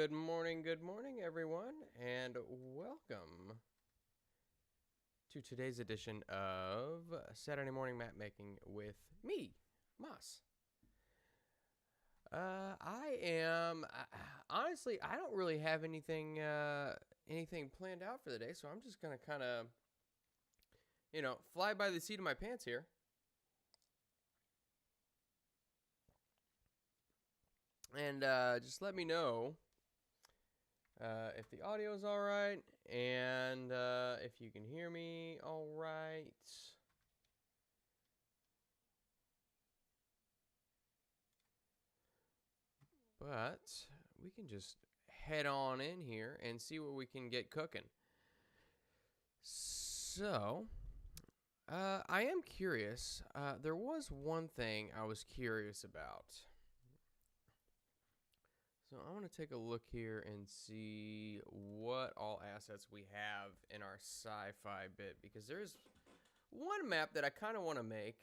good morning, everyone, and welcome to today's edition of Saturday Morning Mapmaking with me, Moss. Honestly, I don't really have anything planned out for the day, so I'm just gonna kind of, fly by the seat of my pants here. And just let me know if the audio is all right, and if you can hear me all right. But we can just head on in here and see what we can get cooking. So, I am curious. There was one thing I was curious about. So I want to take a look here and see what all assets we have in our sci-fi bit, because there's one map that I kind of want to make.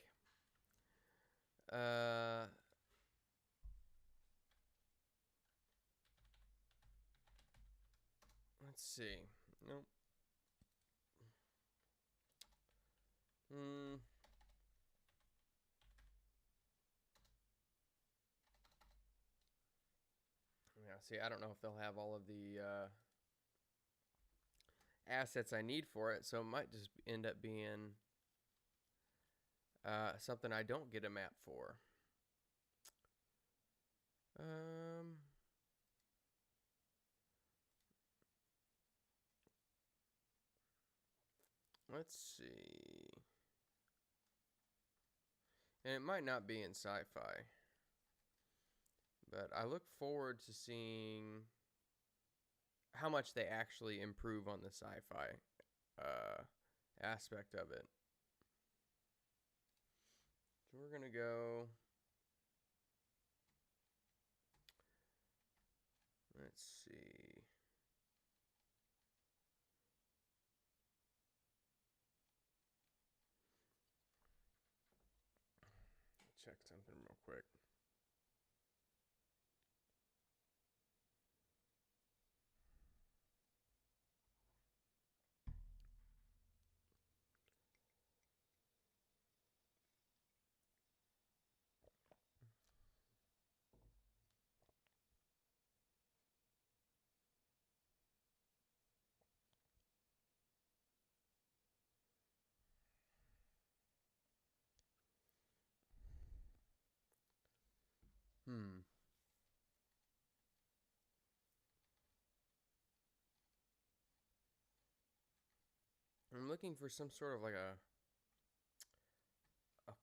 Let's see. Nope. Yeah, see, I don't know if they'll have all of the assets I need for it, so it might just end up being something I don't get a map for. Let's see. And it might not be in sci-fi, but I look forward to seeing how much they actually improve on the sci-fi aspect of it. So we're gonna go. Let's see. Check something real quick. I'm looking for some sort of like a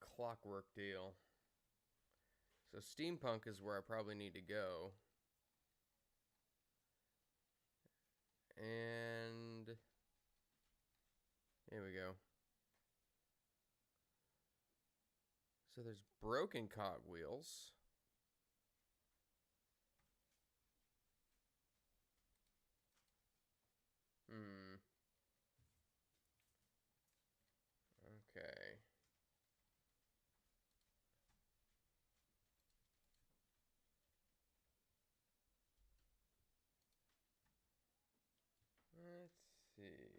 clockwork deal. So steampunk is where I probably need to go. And here we go. So there's broken cogwheels. Okay. Let's see.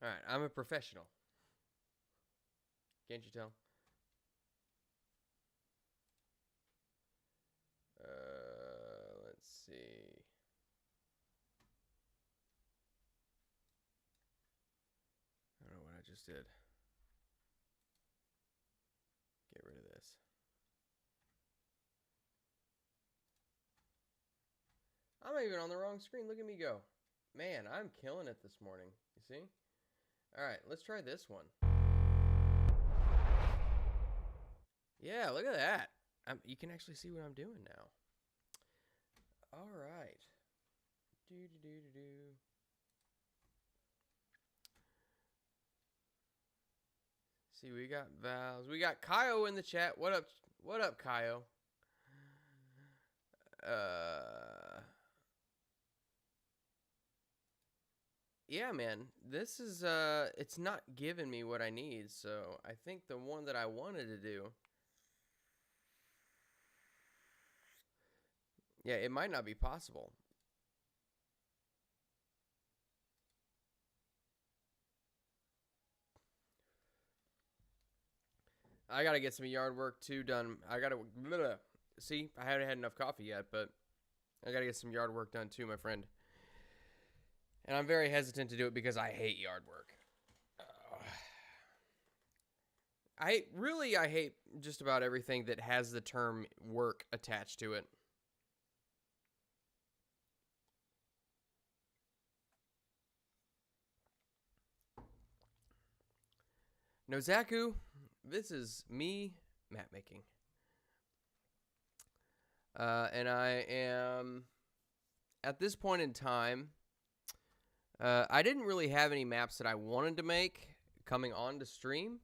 All right, I'm a professional. Can't you tell? Let's see. I don't know what I just did. Get rid of this. I'm not even on the wrong screen. Look at me go. Man, I'm killing it this morning. You see? All right, let's try this one. Yeah, look at that. You can actually see what I'm doing now. All right. Do. See, we got Valves. We got Kyo in the chat. What up? What up, Kyo? Yeah, man. This is it's not giving me what I need, so I think the one that I wanted to do. Yeah, it might not be possible. I gotta get some yard work too done. I gotta see. I haven't had enough coffee yet, but I gotta get some yard work done too, my friend. And I'm very hesitant to do it because I hate yard work. I hate just about everything that has the term work attached to it. Nozaku, this is me mapmaking. And I am, at this point in time, I didn't really have any maps that I wanted to make coming on to stream.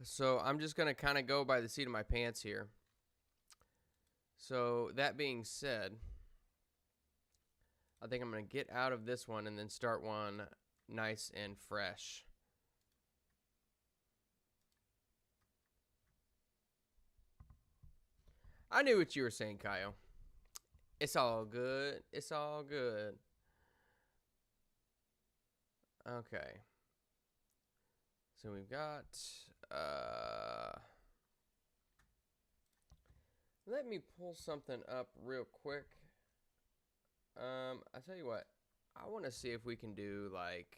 So I'm just going to kind of go by the seat of my pants here. So that being said, I think I'm going to get out of this one and then start one nice and fresh. I knew what you were saying, Kyle. It's all good. It's all good. Okay. So we've got... let me pull something up real quick. I'll tell you what. I want to see if we can do, like...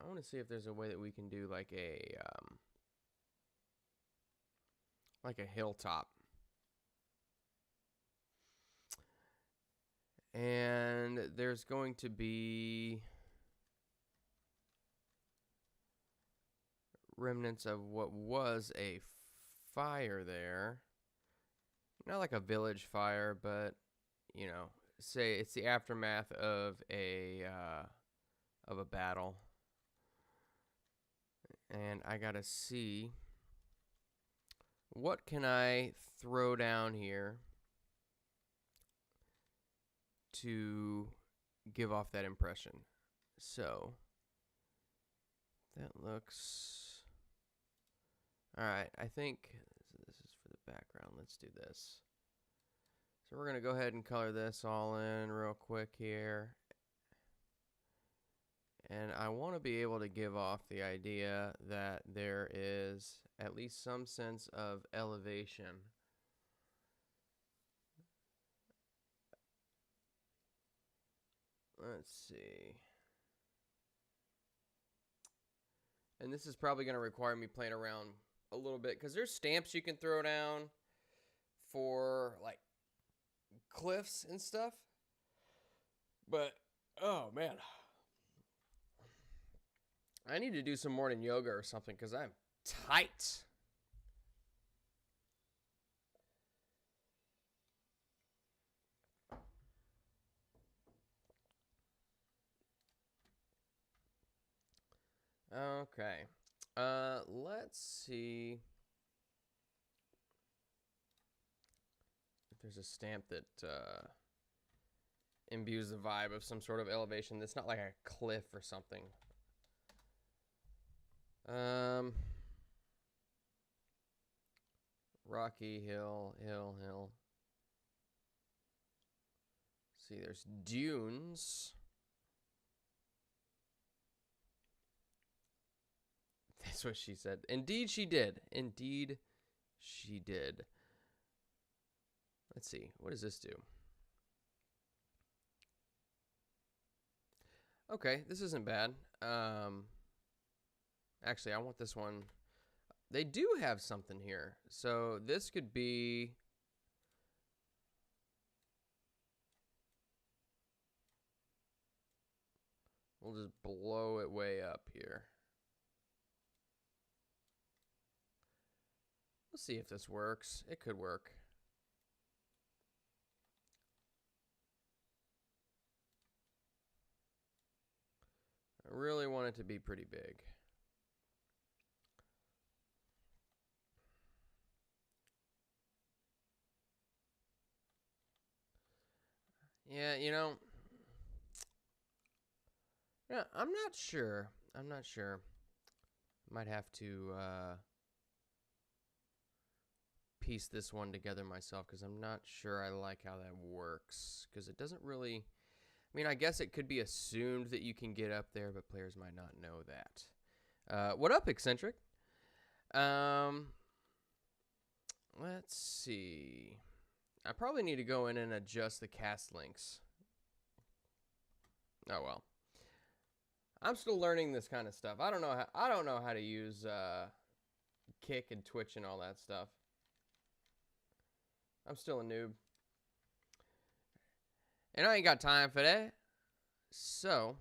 I want to see if there's a way that we can do, like a hilltop. And there's going to be remnants of what was a fire there. Not like a village fire, but, you know, say it's the aftermath of a battle. And I gotta see what can I throw down here to give off that impression. So that looks all right. I think this is for the background. Let's do this. So we're gonna go ahead and color this all in real quick here. And I want to be able to give off the idea that there is at least some sense of elevation. Let's see. And this is probably going to require me playing around a little bit because there's stamps you can throw down for like cliffs and stuff. But, oh man. I need to do some morning yoga or something because I'm tight. Okay. Let's see if there's a stamp that imbues the vibe of some sort of elevation that's not like a cliff or something. Rocky hill. See, there's dunes. That's what she said. Indeed, she did. Indeed, she did. Let's see. What does this do? Okay, this isn't bad. Actually, I want this one. They do have something here. So this could be... We'll just blow it way up here. Let's see if this works. It could work. really want it to be pretty big. Yeah, you know, yeah, I'm not sure. I'm not sure. Might have to piece this one together myself because I'm not sure I like how that works because it doesn't really. I mean, I guess it could be assumed that you can get up there, but players might not know that. What up, Eccentric? Let's see. I probably need to go in and adjust the cast links. Oh well. I'm still learning this kind of stuff. I don't know how to use Kick and Twitch and all that stuff. I'm still a noob. And I ain't got time for that. So,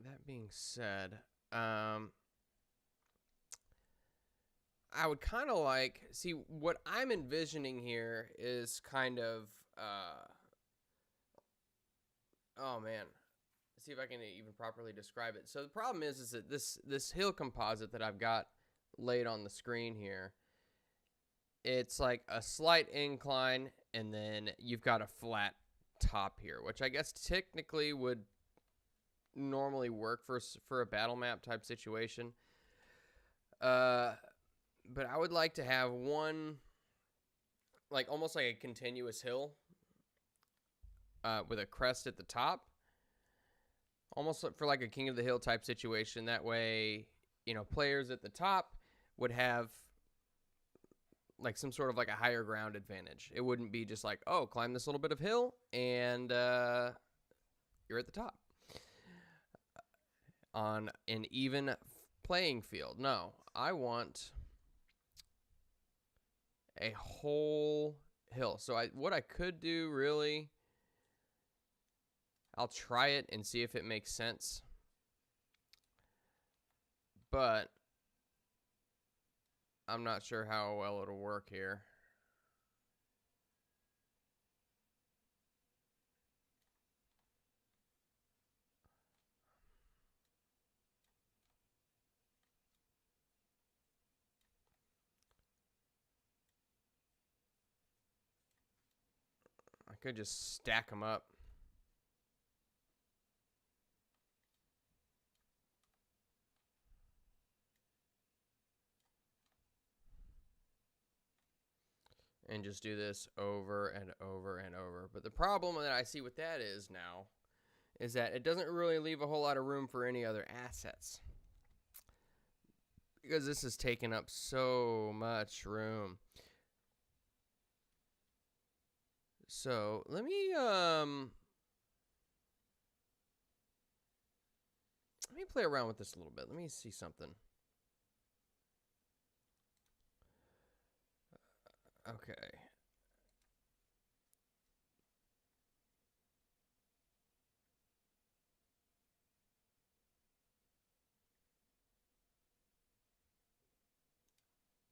that being said, I would kind of like, see, what I'm envisioning here is kind of, oh man, see if I can even properly describe it. So the problem is that this hill composite that I've got laid on the screen here, it's like a slight incline, and then you've got a flat top here, which I guess technically would normally work for a battle map type situation. But I would like to have one, like almost like a continuous hill with a crest at the top, almost for like a King of the Hill type situation. That way, you know, players at the top would have like some sort of like a higher ground advantage. It wouldn't be just like, oh, climb this little bit of hill and you're at the top on an even playing field. No, I want a whole hill. So what I could do really, I'll try it and see if it makes sense. But I'm not sure how well it'll work here. I could just stack them up. And just do this over and over and over. But the problem that I see with that is that it doesn't really leave a whole lot of room for any other assets. Because this is taking up so much room. So let me play around with this a little bit. Let me see something. Okay.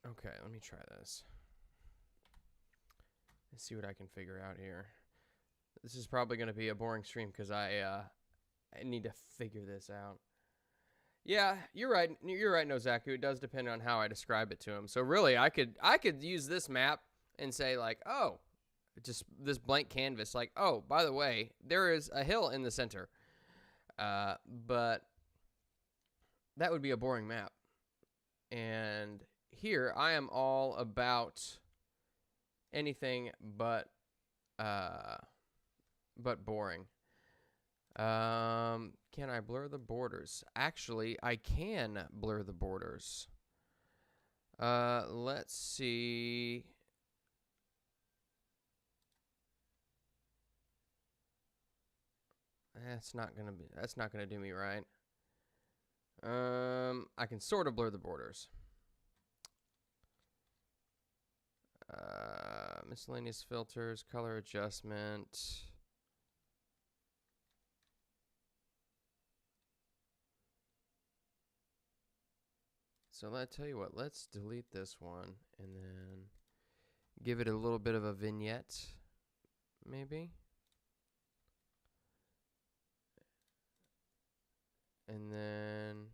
Okay, let me try this. Let's see what I can figure out here. This is probably going to be a boring stream because I need to figure this out. Yeah, you're right. You're right, Nozaku. It does depend on how I describe it to him. So really, I could use this map and say like, oh, just this blank canvas. Like, oh, by the way, there is a hill in the center. But that would be a boring map. And here I am all about anything but boring. Can I blur the borders? Actually, I can blur the borders. Let's see. That's not gonna do me right. I can sort of blur the borders. Miscellaneous filters, color adjustment. So let's tell you what, let's delete this one and then give it a little bit of a vignette, maybe. And then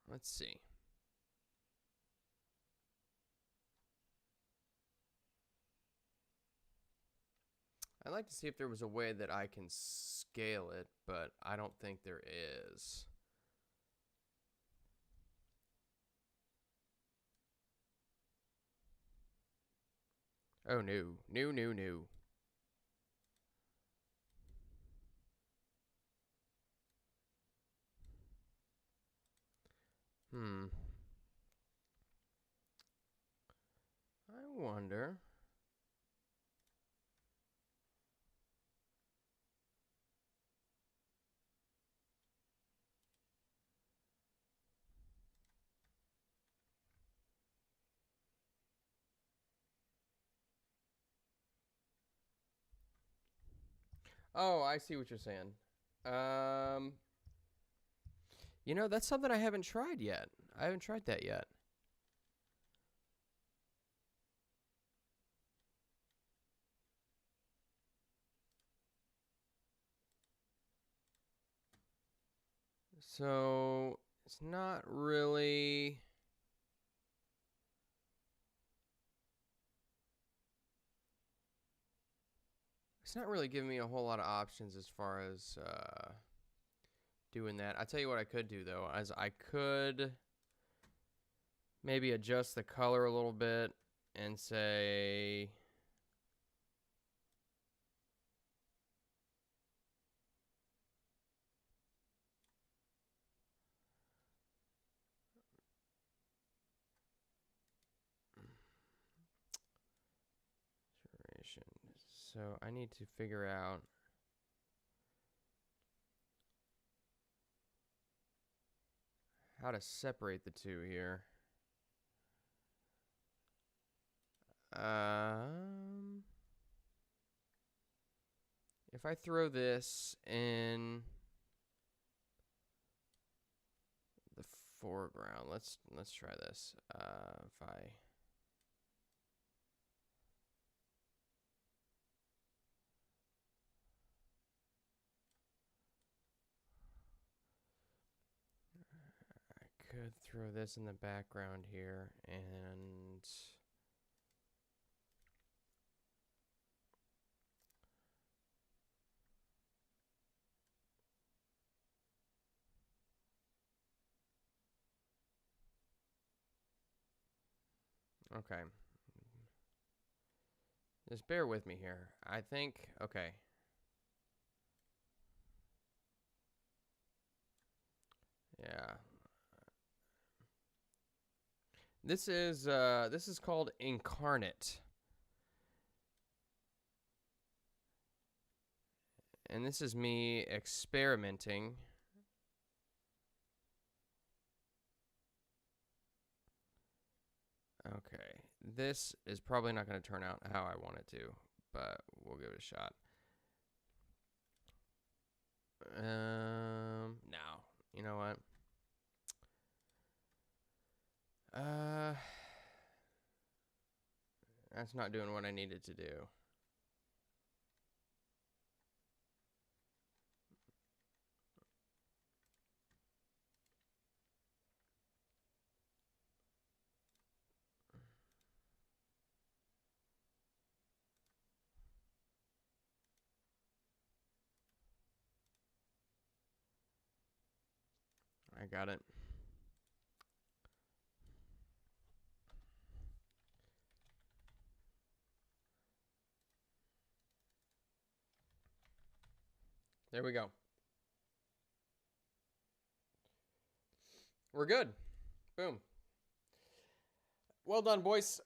let's see. I'd like to see if there was a way that I can scale it, but I don't think there is. Oh, no. No, no, no. I wonder. Oh, I see what you're saying. Um, that's something I haven't tried yet. I haven't tried that yet. So, it's not really. It's not really giving me a whole lot of options as far as doing that. I tell you what I could do though, as I could maybe adjust the color a little bit and say duration. So I need to figure out how to separate the two here. If I throw this in the foreground, let's try this. If I could throw this in the background here and okay. Just bear with me here. I think, okay. Yeah. This is called Incarnate. And this is me experimenting. Okay. This is probably not going to turn out how I want it to, but we'll give it a shot. No. You know what? That's not doing what I needed to do. I got it. There we go. We're good. Boom. Well done, boys.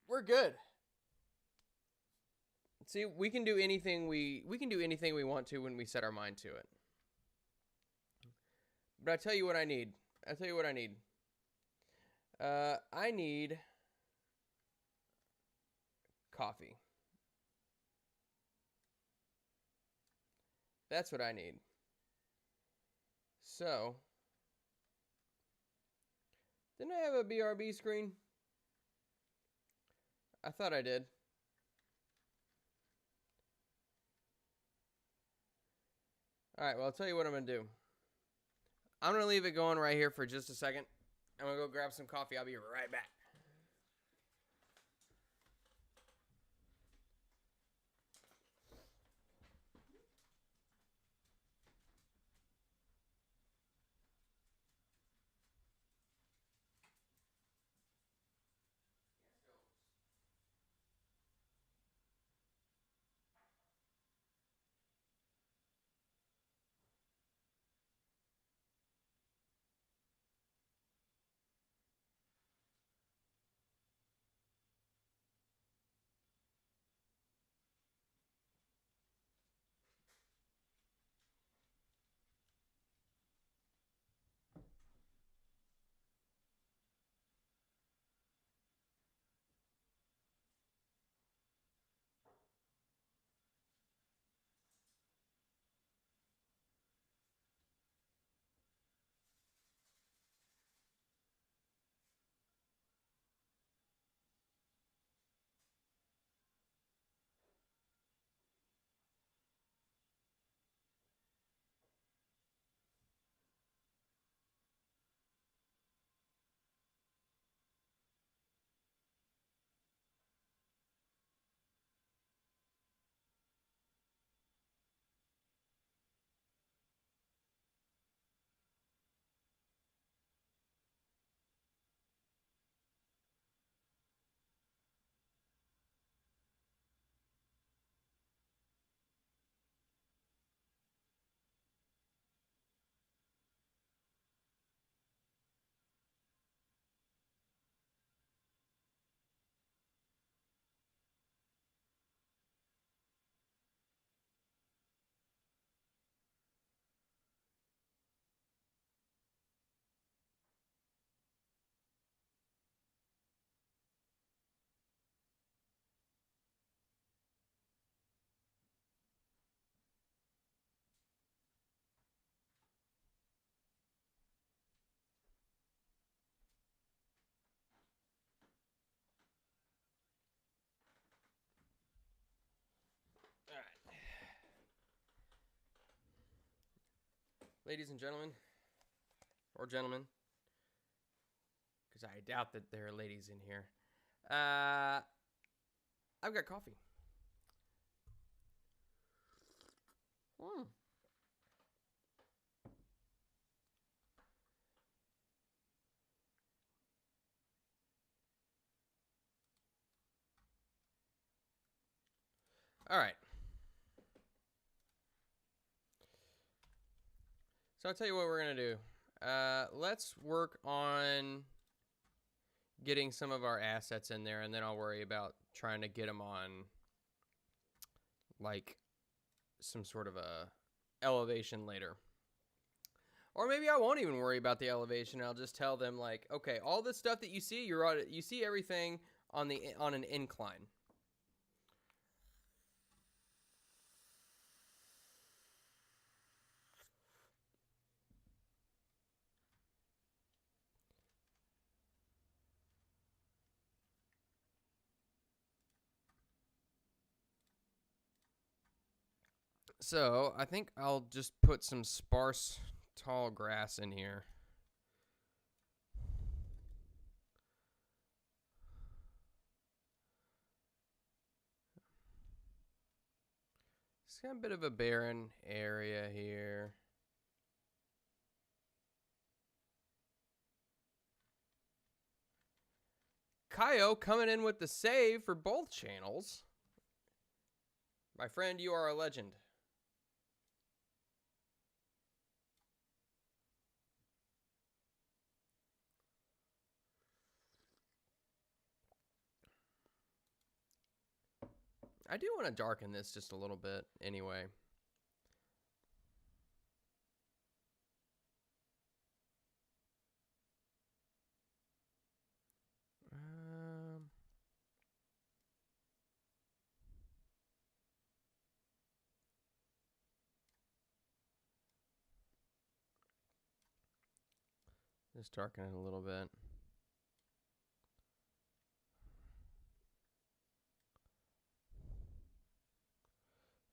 We're good. See, we can do anything we want to when we set our mind to it. But I tell you what I need. I need coffee. That's what I need. So, Didn't I have a BRB screen? I thought I did. All right, well, I'll tell you what I'm going to do. I'm going to leave it going right here for just a second. I'm going to go grab some coffee. I'll be right back. All right. Ladies and gentlemen, or gentlemen, because I doubt that there are ladies in here. I've got coffee. Mm. All right. So I'll tell you what we're going to do. Let's work on getting some of our assets in there, and then I'll worry about trying to get them on, like, some sort of a elevation later. Or maybe I won't even worry about the elevation. I'll just tell them, like, okay, all the stuff that you see, you see everything on an incline. So I think I'll just put some sparse, tall grass in here. It's got a bit of a barren area here. Kaio coming in with the save for both channels. My friend, you are a legend. I do want to darken this just a little bit anyway. Just darken it a little bit.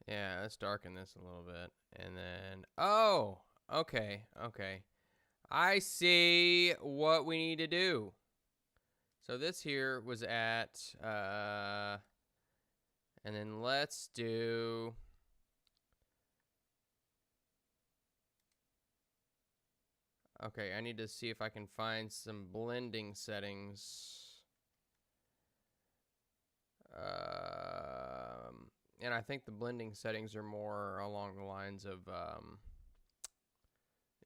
Yeah, let's darken this a little bit. And then, oh, okay, okay. I see what we need to do. So this here was at, and then let's do, okay, I need to see if I can find some blending settings. And I think the blending settings are more along the lines of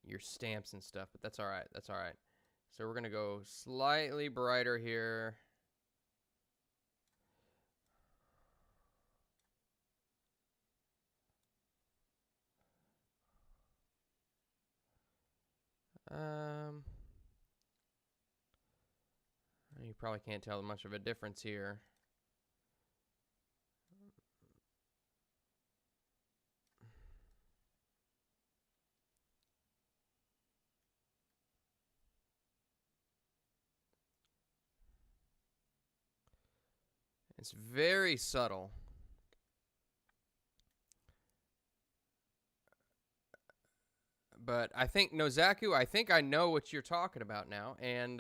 your stamps and stuff, but that's all right. That's all right. So we're going to go slightly brighter here. You probably can't tell much of a difference here. It's very subtle. But I think, Nozaku, I think I know what you're talking about now. And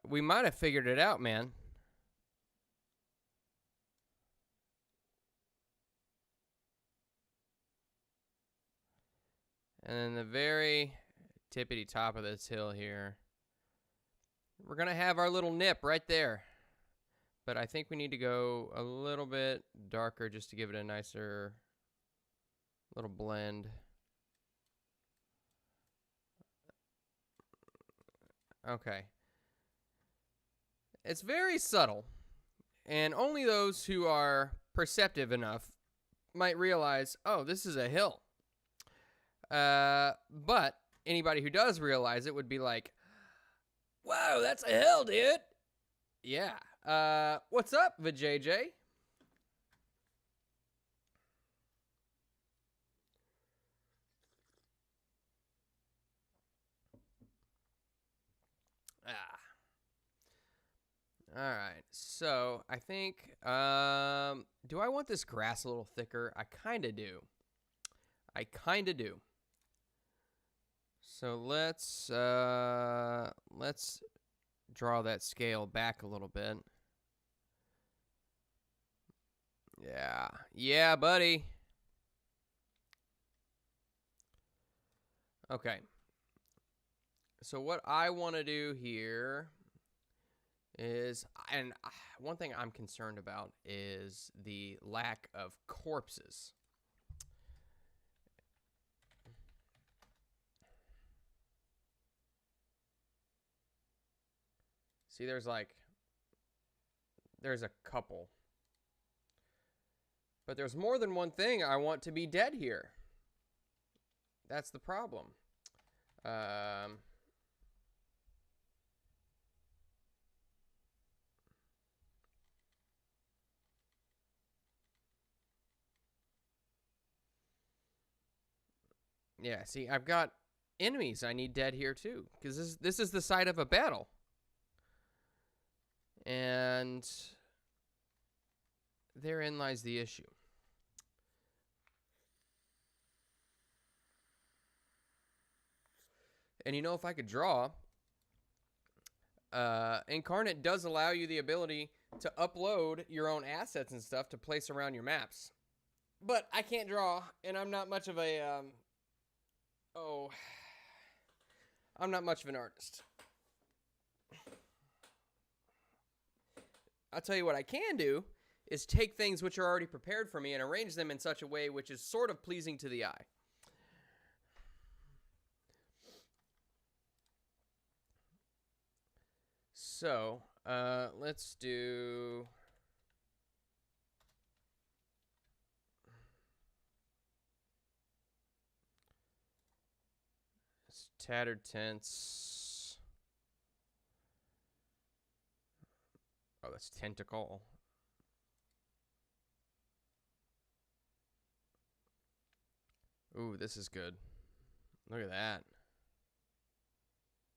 we might have figured it out, man. And then the very tippity top of this hill here, we're going to have our little nip right there. But I think we need to go a little bit darker just to give it a nicer little blend. Okay. It's very subtle, and only those who are perceptive enough might realize, oh, this is a hill. But anybody who does realize it would be like, wow, that's a hill, dude. Yeah. What's up, VJJ? All right. So I think, do I want this grass a little thicker? I kind of do. So let's draw that scale back a little bit. Yeah. Yeah, buddy. Okay. So what I want to do here is, and one thing I'm concerned about is the lack of corpses. See, there's a couple. But there's more than one thing I want to be dead here. That's the problem. Yeah, see, I've got enemies I need dead here too, because this is the site of a battle. And therein lies the issue. And you know, if I could draw, Incarnate does allow you the ability to upload your own assets and stuff to place around your maps. But I can't draw, and I'm not much of a, I'm not much of an artist. I'll tell you what I can do is take things which are already prepared for me and arrange them in such a way which is sort of pleasing to the eye. So, let's do... tattered tents. Oh, that's tentacle. Ooh, this is good. Look at that.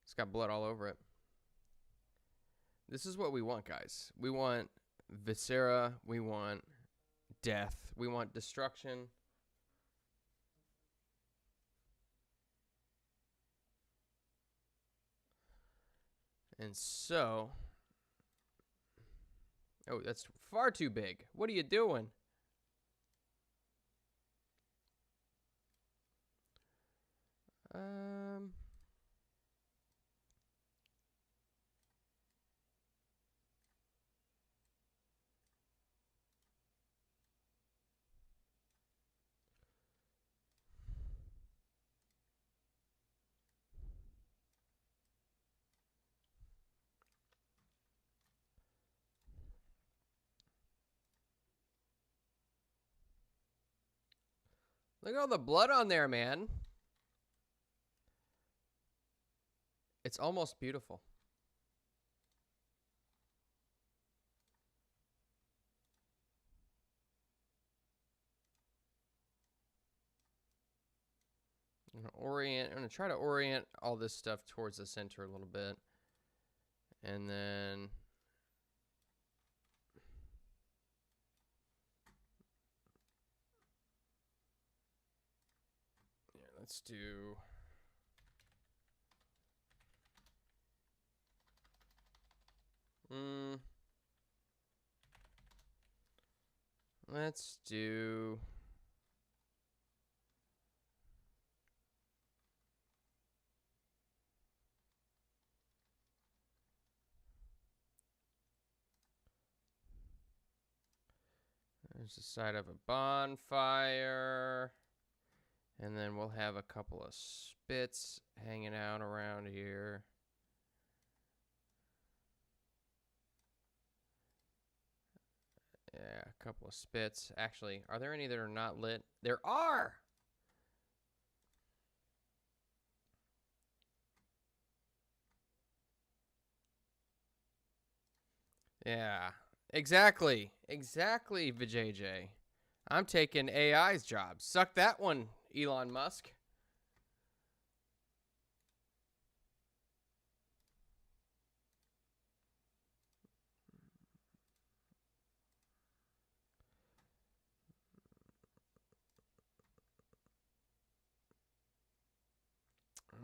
It's got blood all over it. This is what we want, guys. We want viscera. We want death. We want destruction. And so... Oh, that's far too big. What are you doing? Um... Look at all the blood on there, man. It's almost beautiful. I'm gonna try to orient all this stuff towards the center a little bit. And then let's do let's do there's the side of a bonfire. And then we'll have a couple of spits hanging out around here. Yeah, a couple of spits. Actually, are there any that are not lit? There are! Yeah, exactly. Exactly, VJJ. I'm taking AI's job. Suck that one, Elon Musk.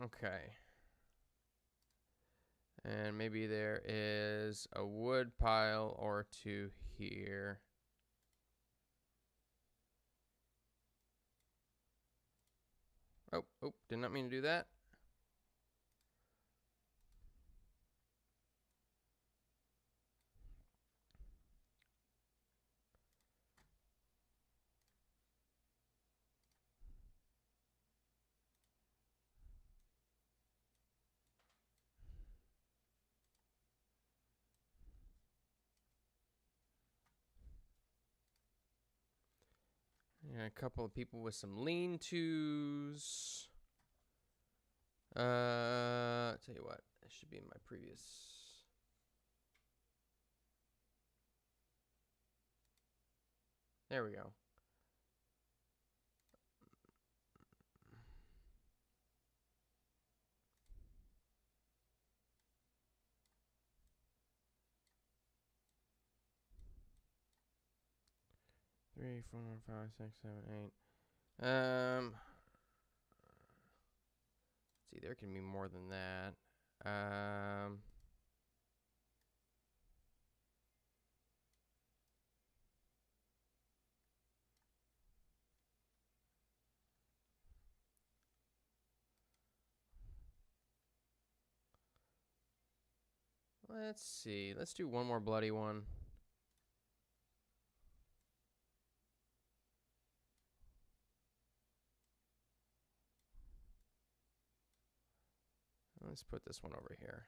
Okay. And maybe there is a wood pile or two here. Oh, did not mean to do that. Yeah, a couple of people with some lean-tos. Tell you what, it should be in my previous. There we go. Three, four, five, six, 7, 8. See, there can be more than that. Let's see. Let's do one more bloody one. Let's put this one over here.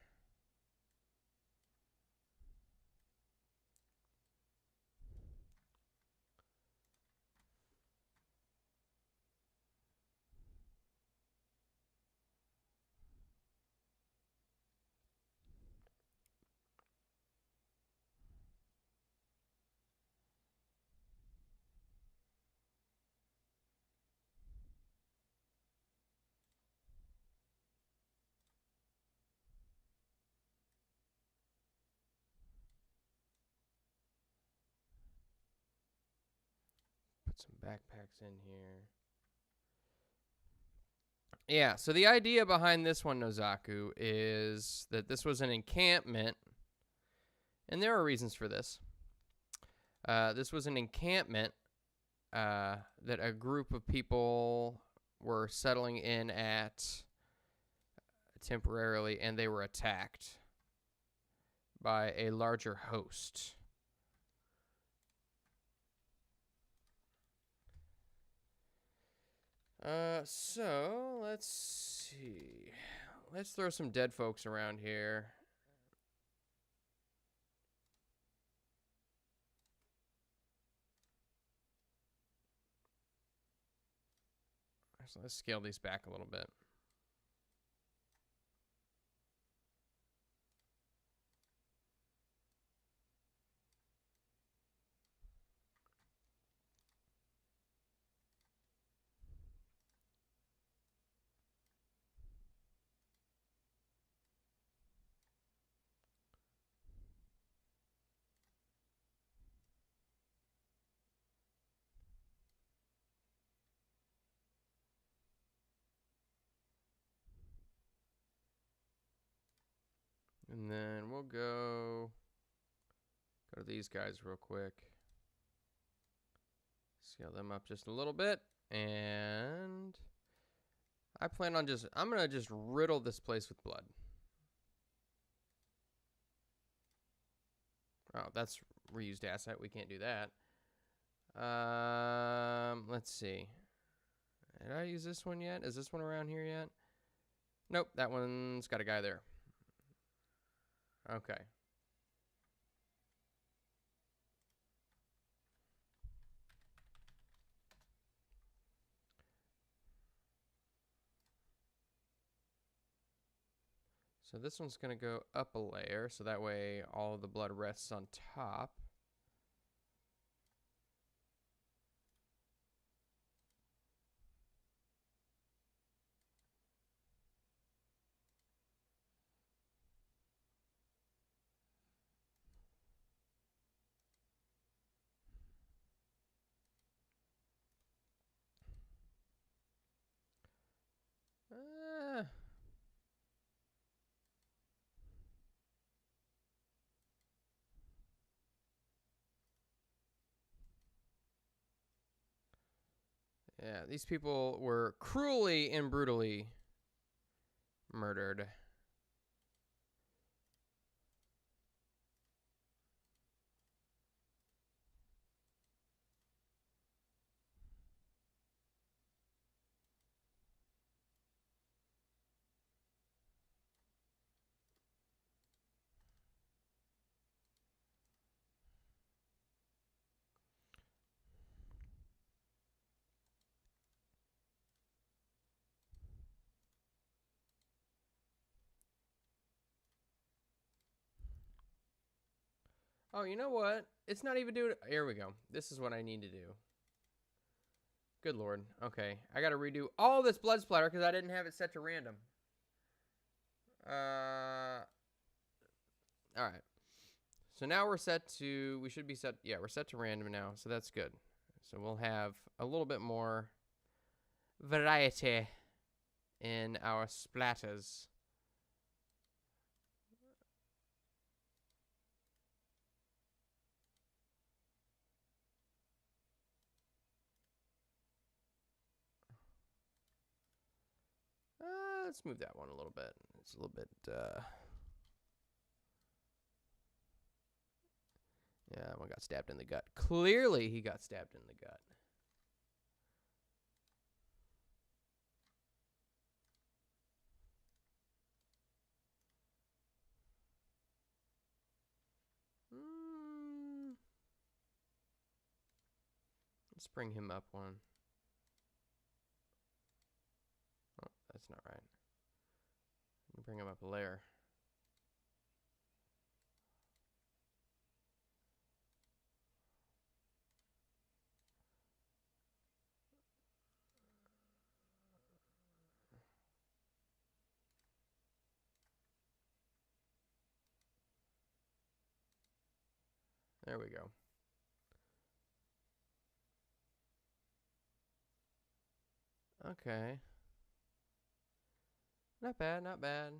put some backpacks in here. Yeah, so the idea behind this one, Nozaku, is that this was an encampment, and there are reasons for this. This was an encampment that a group of people were settling in at temporarily, and they were attacked by a larger host. So let's see. Let's throw some dead folks around here. So let's scale these back a little bit. And then we'll go to these guys real quick. Scale them up just a little bit. And I plan on I'm going to just riddle this place with blood. Oh, that's reused asset. We can't do that. Let's see. Did I use this one yet? Is this one around here yet? Nope, that one's got a guy there. Okay. So this one's going to go up a layer, so that way all of the blood rests on top. Yeah, these people were cruelly and brutally murdered. Oh, you know what? It's not even doing it. Here we go. This is what I need to do. Good Lord. Okay. I got to redo all this blood splatter because I didn't have it set to random. All right. So now we're set to, we should be set, yeah, we're set to random now. So that's good. So we'll have a little bit more variety in our splatters. Let's move that one a little bit. It's a little bit, yeah, that one got stabbed in the gut. Clearly he got stabbed in the gut. Let's bring him up one. Oh, that's not right. Bring him up a layer. There we go. Okay. Not bad, not bad.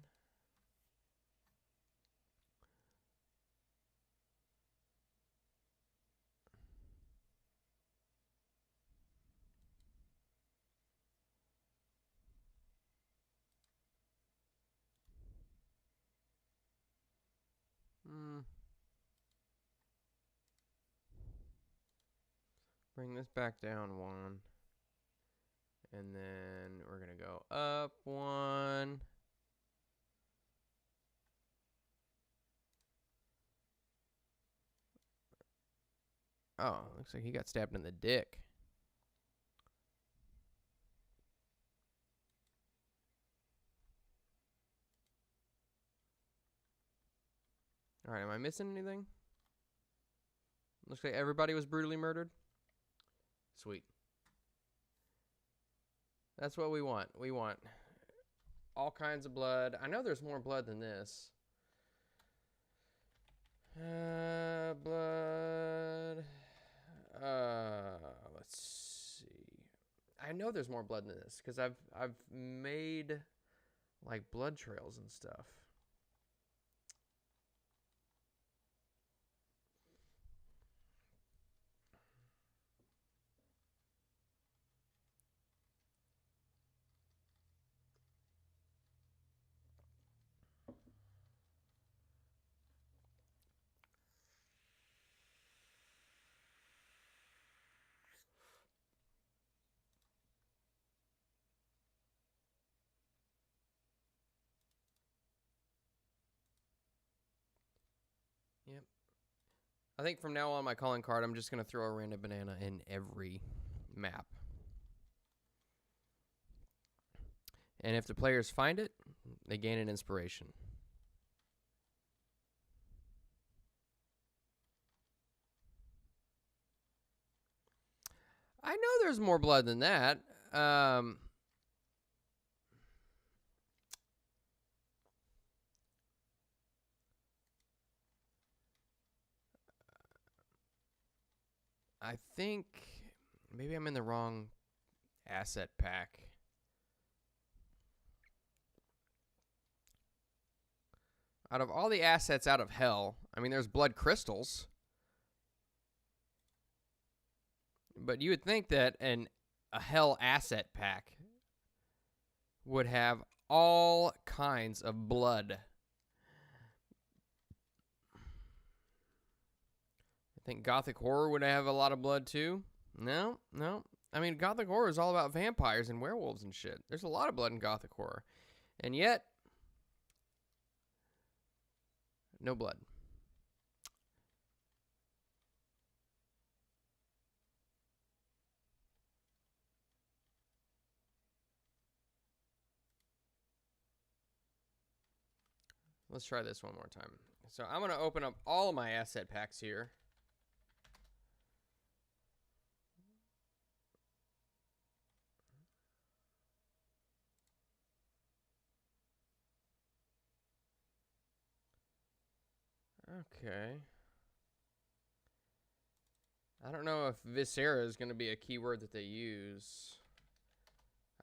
Bring this back down 1. And then we're going to go up 1. Oh, looks like he got stabbed in the dick. All right, am I missing anything? Looks like everybody was brutally murdered. Sweet. That's what we want. We want all kinds of blood. I know there's more blood than this. Blood. Let's see. I know there's more blood than this because I've made like blood trails and stuff. Yep. I think from now on, my calling card, I'm just going to throw a random banana in every map. And if the players find it, they gain an inspiration. I know there's more blood than that. I think maybe I'm in the wrong asset pack. Out of all the assets out of hell, I mean, there's blood crystals. But you would think that a hell asset pack would have all kinds of blood. I think Gothic Horror would have a lot of blood too. No. I mean, Gothic Horror is all about vampires and werewolves and shit. There's a lot of blood in Gothic Horror. And yet, no blood. Let's try this one more time. So I'm going to open up all of my asset packs here. Okay. I don't know if Viscera is going to be a keyword that they use.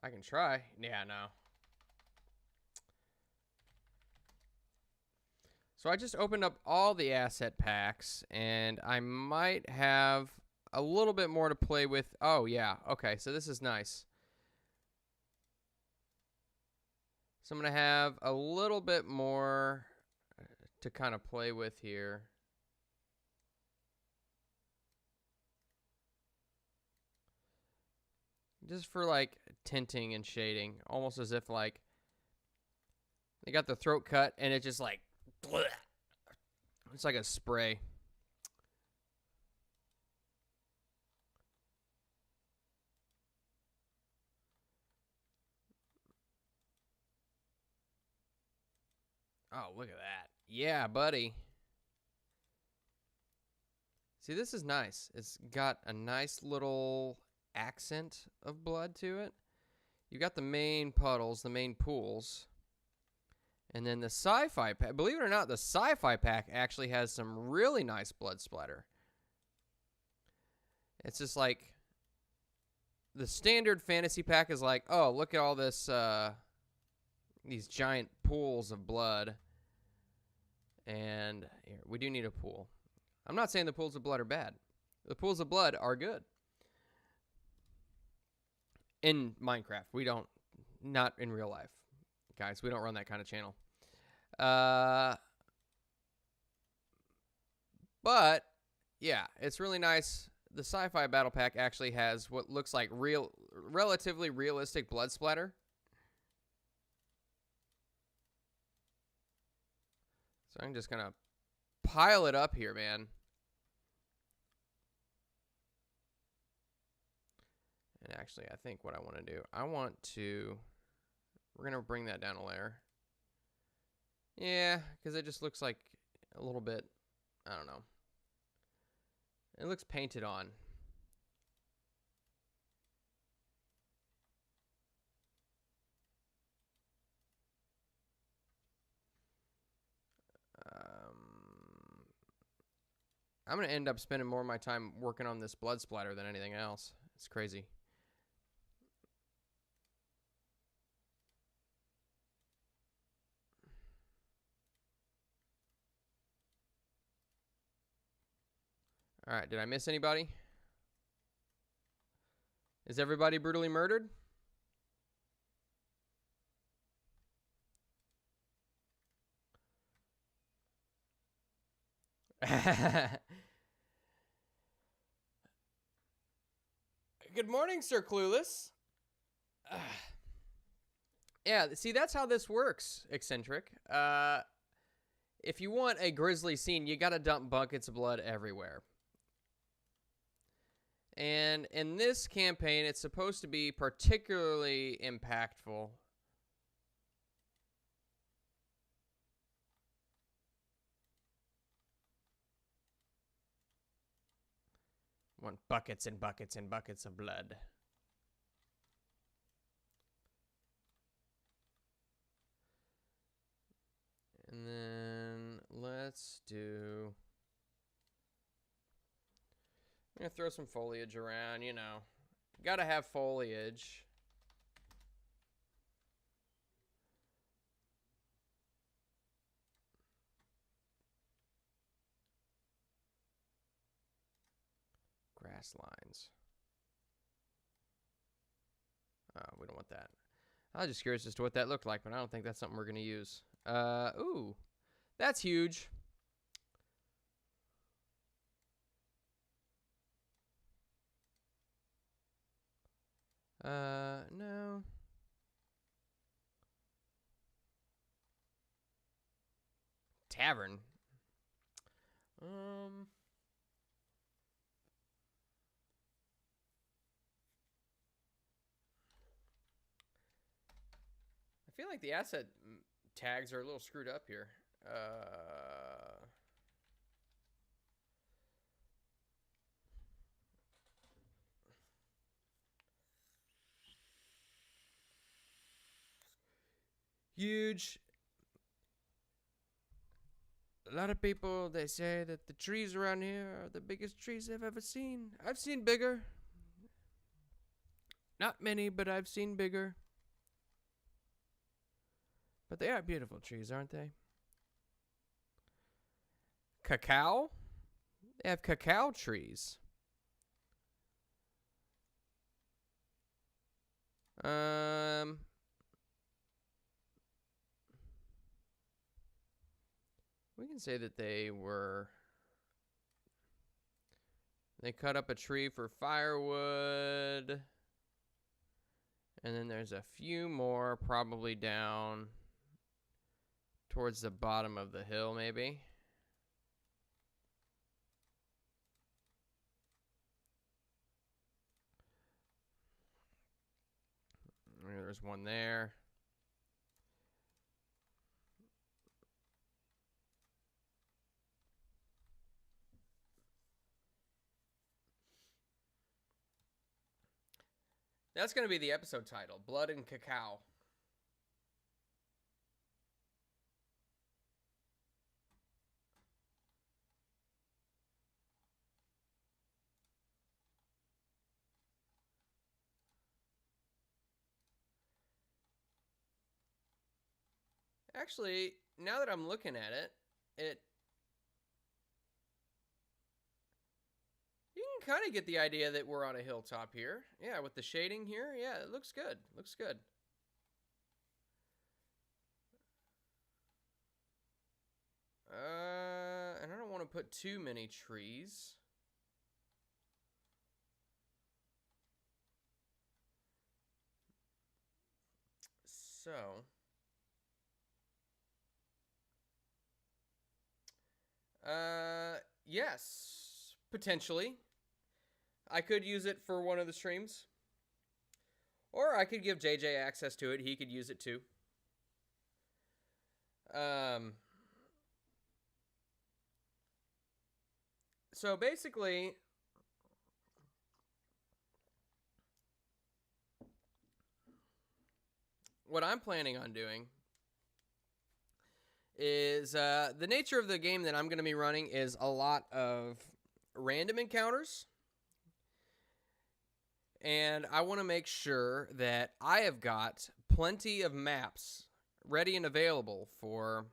I can try. Yeah, no. So I just opened up all the asset packs, and I might have a little bit more to play with. Oh, yeah. Okay, so this is nice. So I'm going to have a little bit more to kind of play with here. Just for like tinting and shading, almost as if like they got the throat cut and it just like, it's like a spray. Oh, look at that. Yeah, buddy. See, this is nice. It's got a nice little accent of blood to it. You got the main puddles, the main pools. And then the sci-fi pack, believe it or not, the sci-fi pack actually has some really nice blood splatter. It's just like the standard fantasy pack is like, oh, look at all this, these giant pools of blood. And here, we do need a pool. I'm not saying the pools of blood are bad. The pools of blood are good. In Minecraft, we don't, not in real life. Guys, we don't run that kind of channel. But, yeah, it's really nice. The Sci-Fi Battle Pack actually has what looks like relatively realistic blood splatter. So I'm just going to pile it up here, man. And actually, I think what I want to do, we're going to bring that down a layer. Yeah, because it just looks like a little bit, I don't know. It looks painted on. I'm going to end up spending more of my time working on this blood splatter than anything else. It's crazy. All right, did I miss anybody? Is everybody brutally murdered? Good morning, Sir Clueless. Yeah, see, that's how this works, Eccentric. If you want a grisly scene, you gotta dump buckets of blood everywhere. And in this campaign, it's supposed to be particularly impactful. Want buckets and buckets and buckets of blood. And then let's do... I'm going to throw some foliage around, you know. Gotta have foliage. Grass lines. Oh, we don't want that. I was just curious as to what that looked like, but I don't think that's something we're going to use. Ooh. That's huge. No. Tavern. I feel like the asset tags are a little screwed up here. Huge. A lot of people, they say that the trees around here are the biggest trees they've ever seen. I've seen bigger. Not many, but I've seen bigger. But they are beautiful trees, aren't they? Cacao? They have cacao trees. We can say that they cut up a tree for firewood. And then there's a few more probably down towards the bottom of the hill, maybe. There's one there. That's going to be the episode title, Blood and Cacao. Actually, now that I'm looking at it, you can kind of get the idea that we're on a hilltop here. Yeah, with the shading here. Yeah, it looks good. Looks good. And I don't want to put too many trees. So, yes, potentially. I could use it for one of the streams. Or I could give JJ access to it. He could use it too. So basically, what I'm planning on doing is the nature of the game that I'm going to be running is a lot of random encounters. And I want to make sure that I have got plenty of maps ready and available for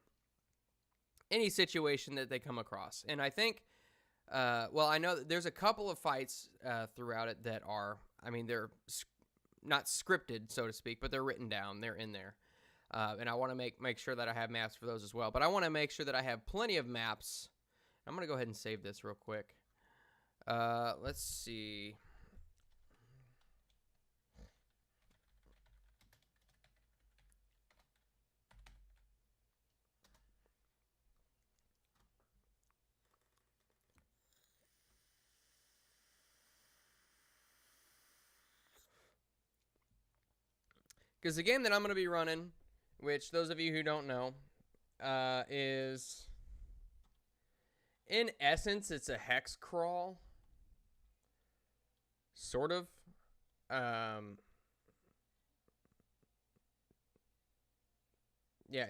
any situation that they come across. And I think, well, I know that there's a couple of fights throughout it that are, I mean, they're not scripted, so to speak, but they're written down. They're in there. And I want to make sure that I have maps for those as well. But I want to make sure that I have plenty of maps. I'm going to go ahead and save this real quick. Let's see. Because the game that I'm going to be running, which those of you who don't know, is, in essence, it's a hex crawl. Sort of. Yeah,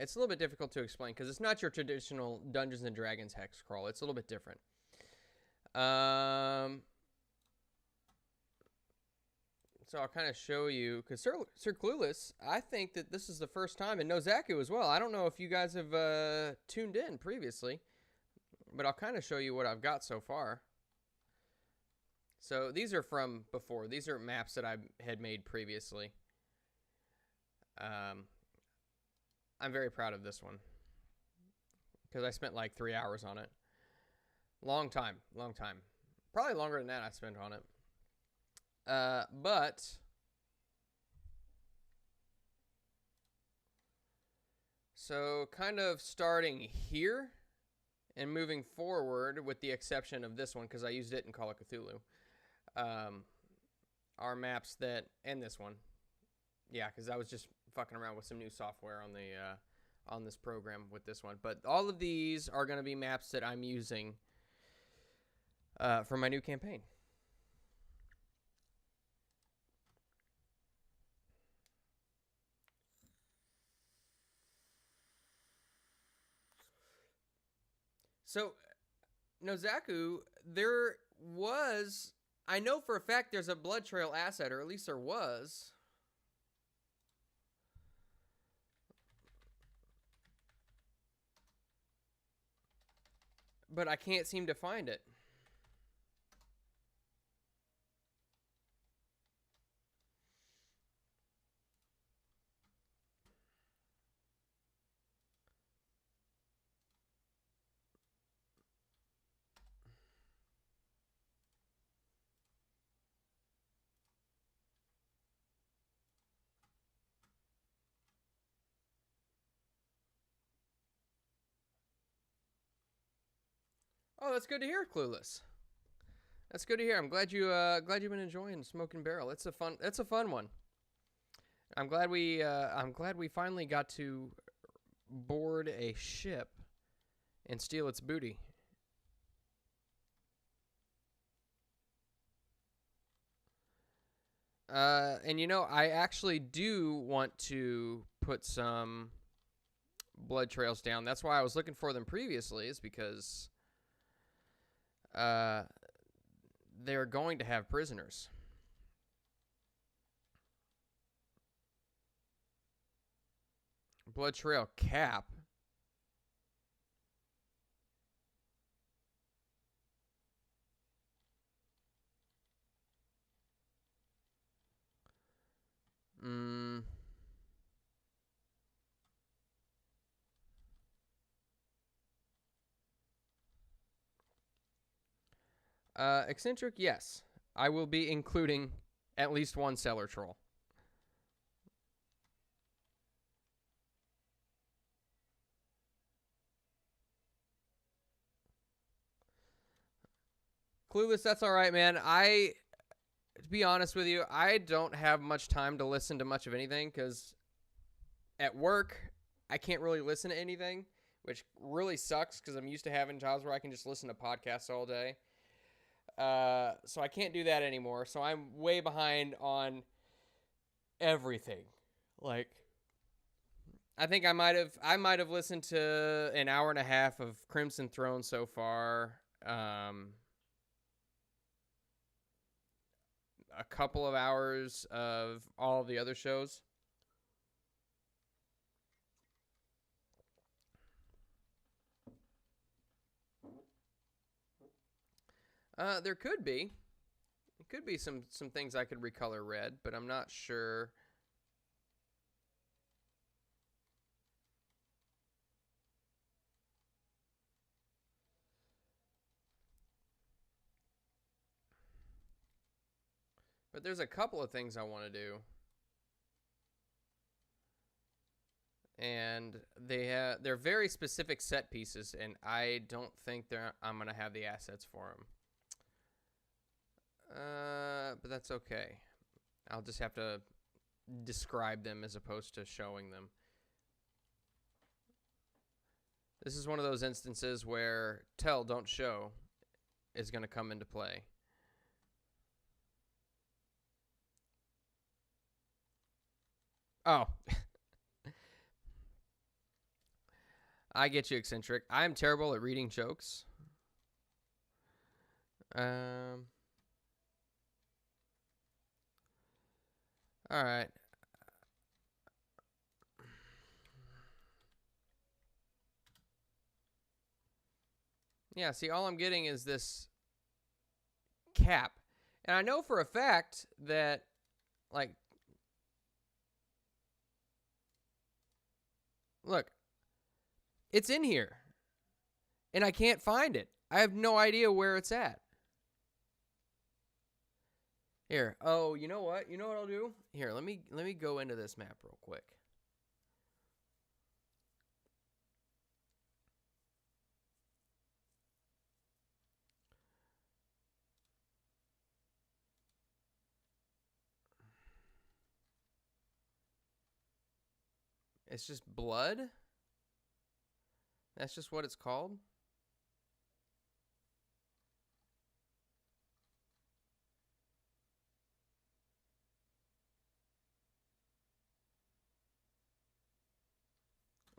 it's a little bit difficult to explain because it's not your traditional Dungeons and Dragons hex crawl. It's a little bit different. So I'll kind of show you, because Sir Clueless, I think that this is the first time, and Nozaku as well. I don't know if you guys have tuned in previously, but I'll kind of show you what I've got so far. So these are from before. These are maps that I had made previously. I'm very proud of this one because I spent like 3 hours on it. Long time. Probably longer than that I spent on it. But so kind of starting here and moving forward, with the exception of this one because I used it in Call of Cthulhu, are maps that, and this one, yeah, because I was just fucking around with some new software on the on this program with this one. But all of these are going to be maps that I'm using for my new campaign. So, Nozaku, there was, I know for a fact there's a blood trail asset, or at least there was. But I can't seem to find it. Oh, that's good to hear, Clueless. That's good to hear. I'm glad you've been enjoying Smoking Barrel. It's a fun one. I'm glad we finally got to board a ship and steal its booty. And you know, I actually do want to put some blood trails down. That's why I was looking for them previously, is because they're going to have prisoners. Blood Trail cap. Mm. Eccentric, yes. I will be including at least one cellar troll. Clueless, that's all right, man. To be honest with you, I don't have much time to listen to much of anything because at work, I can't really listen to anything, which really sucks because I'm used to having jobs where I can just listen to podcasts all day. So I can't do that anymore. So I'm way behind on everything. Like, I think I might have listened to an hour and a half of Crimson Throne so far. A couple of hours of all of the other shows. There could be. It could be some things I could recolor red, but I'm not sure. But there's a couple of things I want to do. And they're very specific set pieces, and I don't think I'm gonna have the assets for them. But that's okay. I'll just have to describe them as opposed to showing them. This is one of those instances where tell, don't show is going to come into play. Oh. I get you, Eccentric. I'm terrible at reading jokes. All right. Yeah, see, all I'm getting is this cap. And I know for a fact that, like, look, it's in here. And I can't find it. I have no idea where it's at. Here. Oh, you know what? You know what I'll do? Here, let me go into this map real quick. It's just blood? That's just what it's called?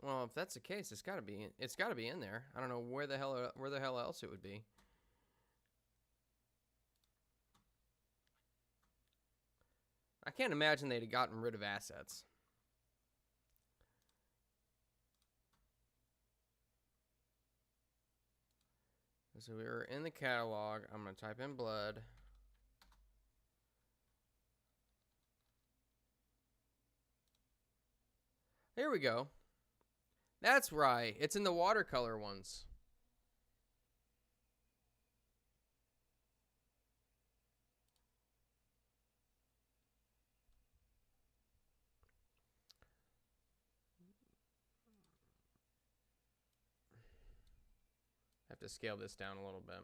Well, if that's the case, it's got to be in there. I don't know where the hell else it would be. I can't imagine they'd have gotten rid of assets. So we were in the catalog. I'm going to type in blood. There we go. That's right. It's in the watercolor ones. I have to scale this down a little bit.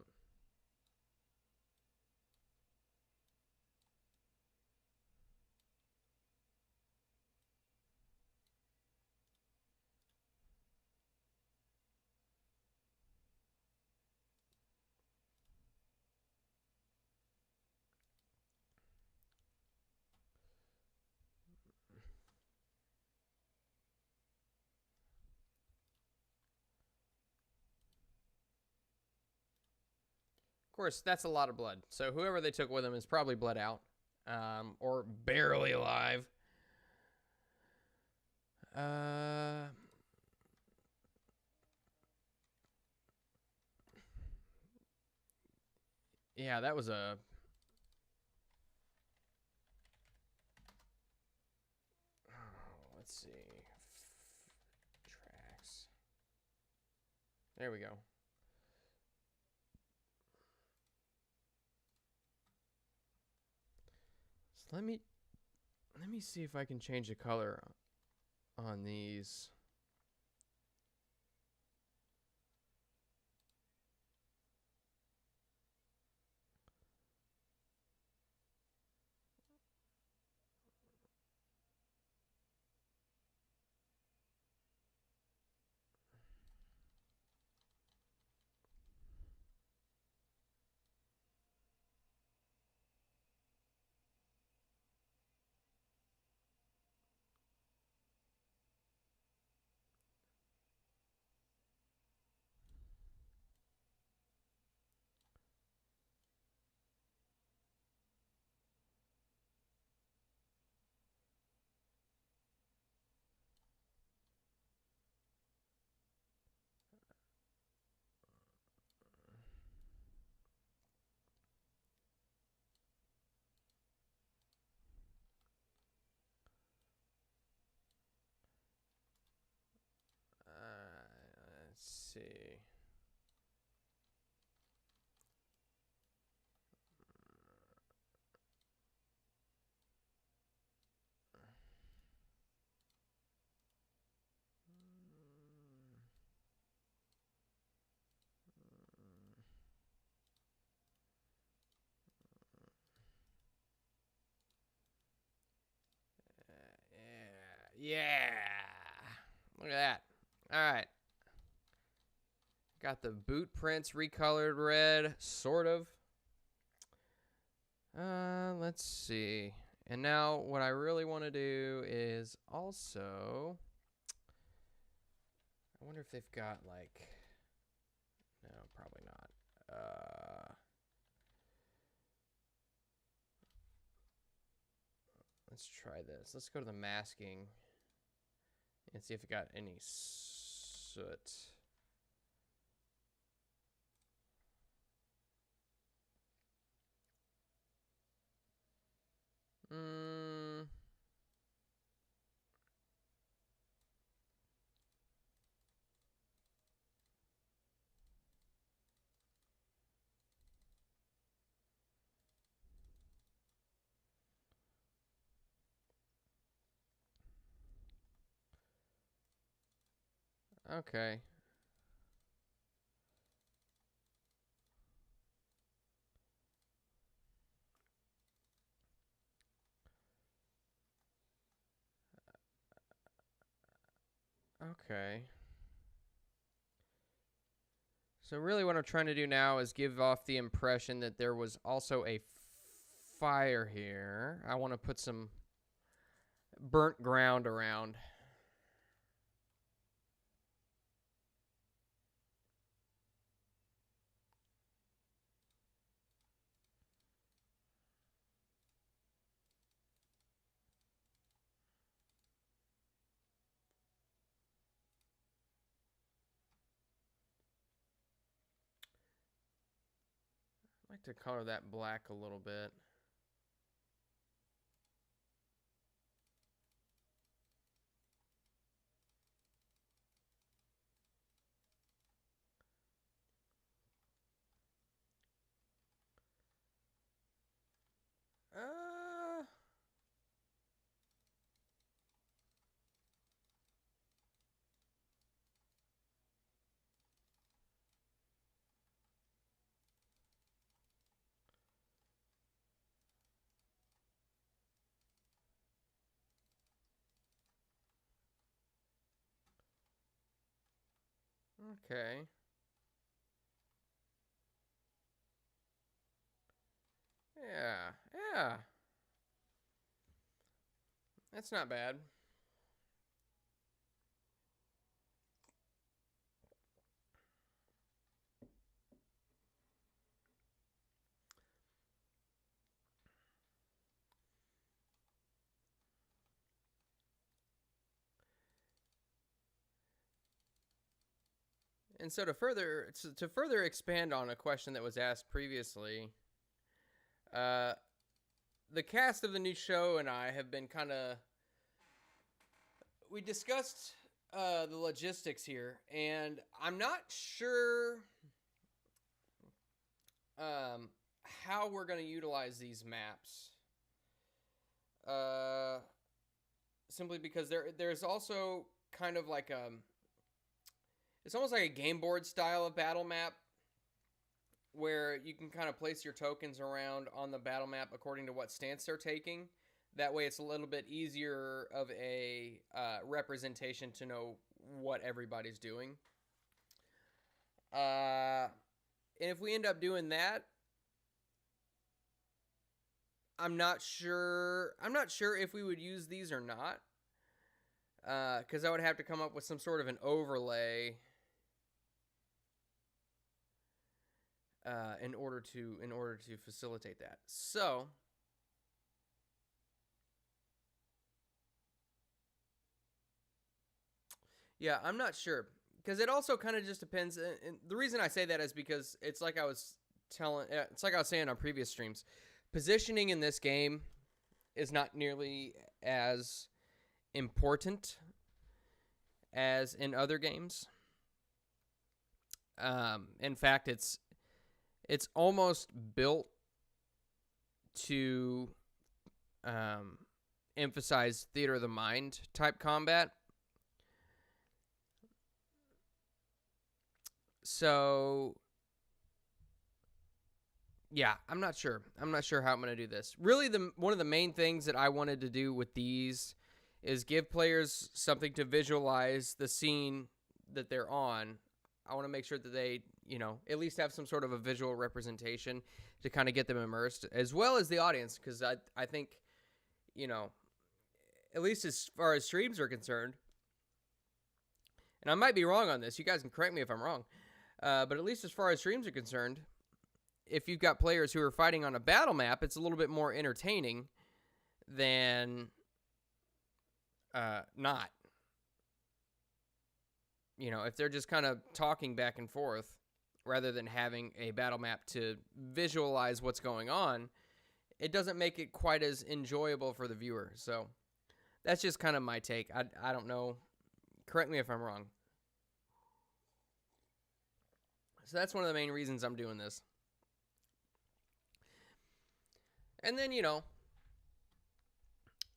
Of course, that's a lot of blood. So whoever they took with them is probably bled out, or barely alive. Yeah, that was a... let's see. Tracks. There we go. So let me see if I can change the color on these. Let's see. Yeah. Look at that. All right. Got the boot prints recolored red, sort of. Let's see. And now what I really want to do is also... I wonder if they've got like... No, probably not. Let's try this. Let's go to the masking and see if it got any soot. Okay. Okay. So really what I'm trying to do now is give off the impression that there was also a fire here. I want to put some burnt ground around. I'd like to color that black a little bit. Uh, okay. Yeah, yeah. That's not bad. And so to further expand on a question that was asked previously, Uh, the cast of the new show and I have been kind of. We discussed the logistics here, and I'm not sure um, how we're going to utilize these maps. Uh, Simply because there's also kind of like it's almost like a game board style of battle map where you can kind of place your tokens around on the battle map according to what stance they're taking. That way, it's a little bit easier of a representation to know what everybody's doing. And if we end up doing that, I'm not sure. I'm not sure if we would use these or not, because I would have to come up with some sort of an overlay in order to facilitate that. So. Yeah, I'm not sure because it also kind of just depends. And the reason I say that is because it's like I was saying on previous streams. Positioning in this game is not nearly as important as in other games. In fact, it's almost built to emphasize theater of the mind type combat. So, yeah, I'm not sure. I'm not sure how I'm going to do this. Really, one of the main things that I wanted to do with these is give players something to visualize the scene that they're on. I want to make sure that they, at least have some sort of a visual representation to kind of get them immersed, as well as the audience, because I think, at least as far as streams are concerned, and I might be wrong on this. You guys can correct me if I'm wrong. But at least as far as streams are concerned, if you've got players who are fighting on a battle map, it's a little bit more entertaining than not. If they're just kind of talking back and forth rather than having a battle map to visualize what's going on, it doesn't make it quite as enjoyable for the viewer. So that's just kind of my take. I don't know. Correct me if I'm wrong. So that's one of the main reasons I'm doing this. And then,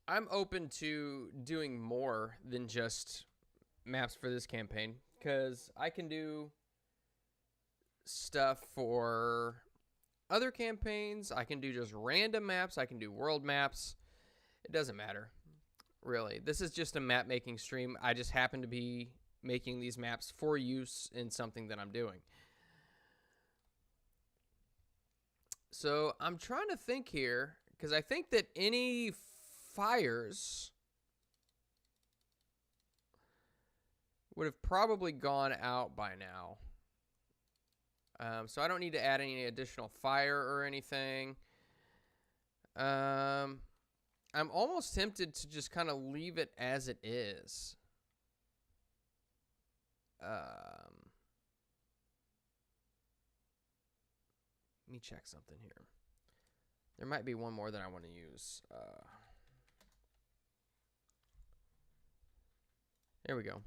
I'm open to doing more than just maps for this campaign, because I can do stuff for other campaigns. I can do just random maps. I can do world maps. It doesn't matter, really. This is just a map making stream. I just happen to be making these maps for use in something that I'm doing. So I'm trying to think here, because I think that any fires would have probably gone out by now. So I don't need to add any additional fire or anything. I'm almost tempted to just kind of leave it as it is. Let me check something here. There might be one more that I want to use. There we go.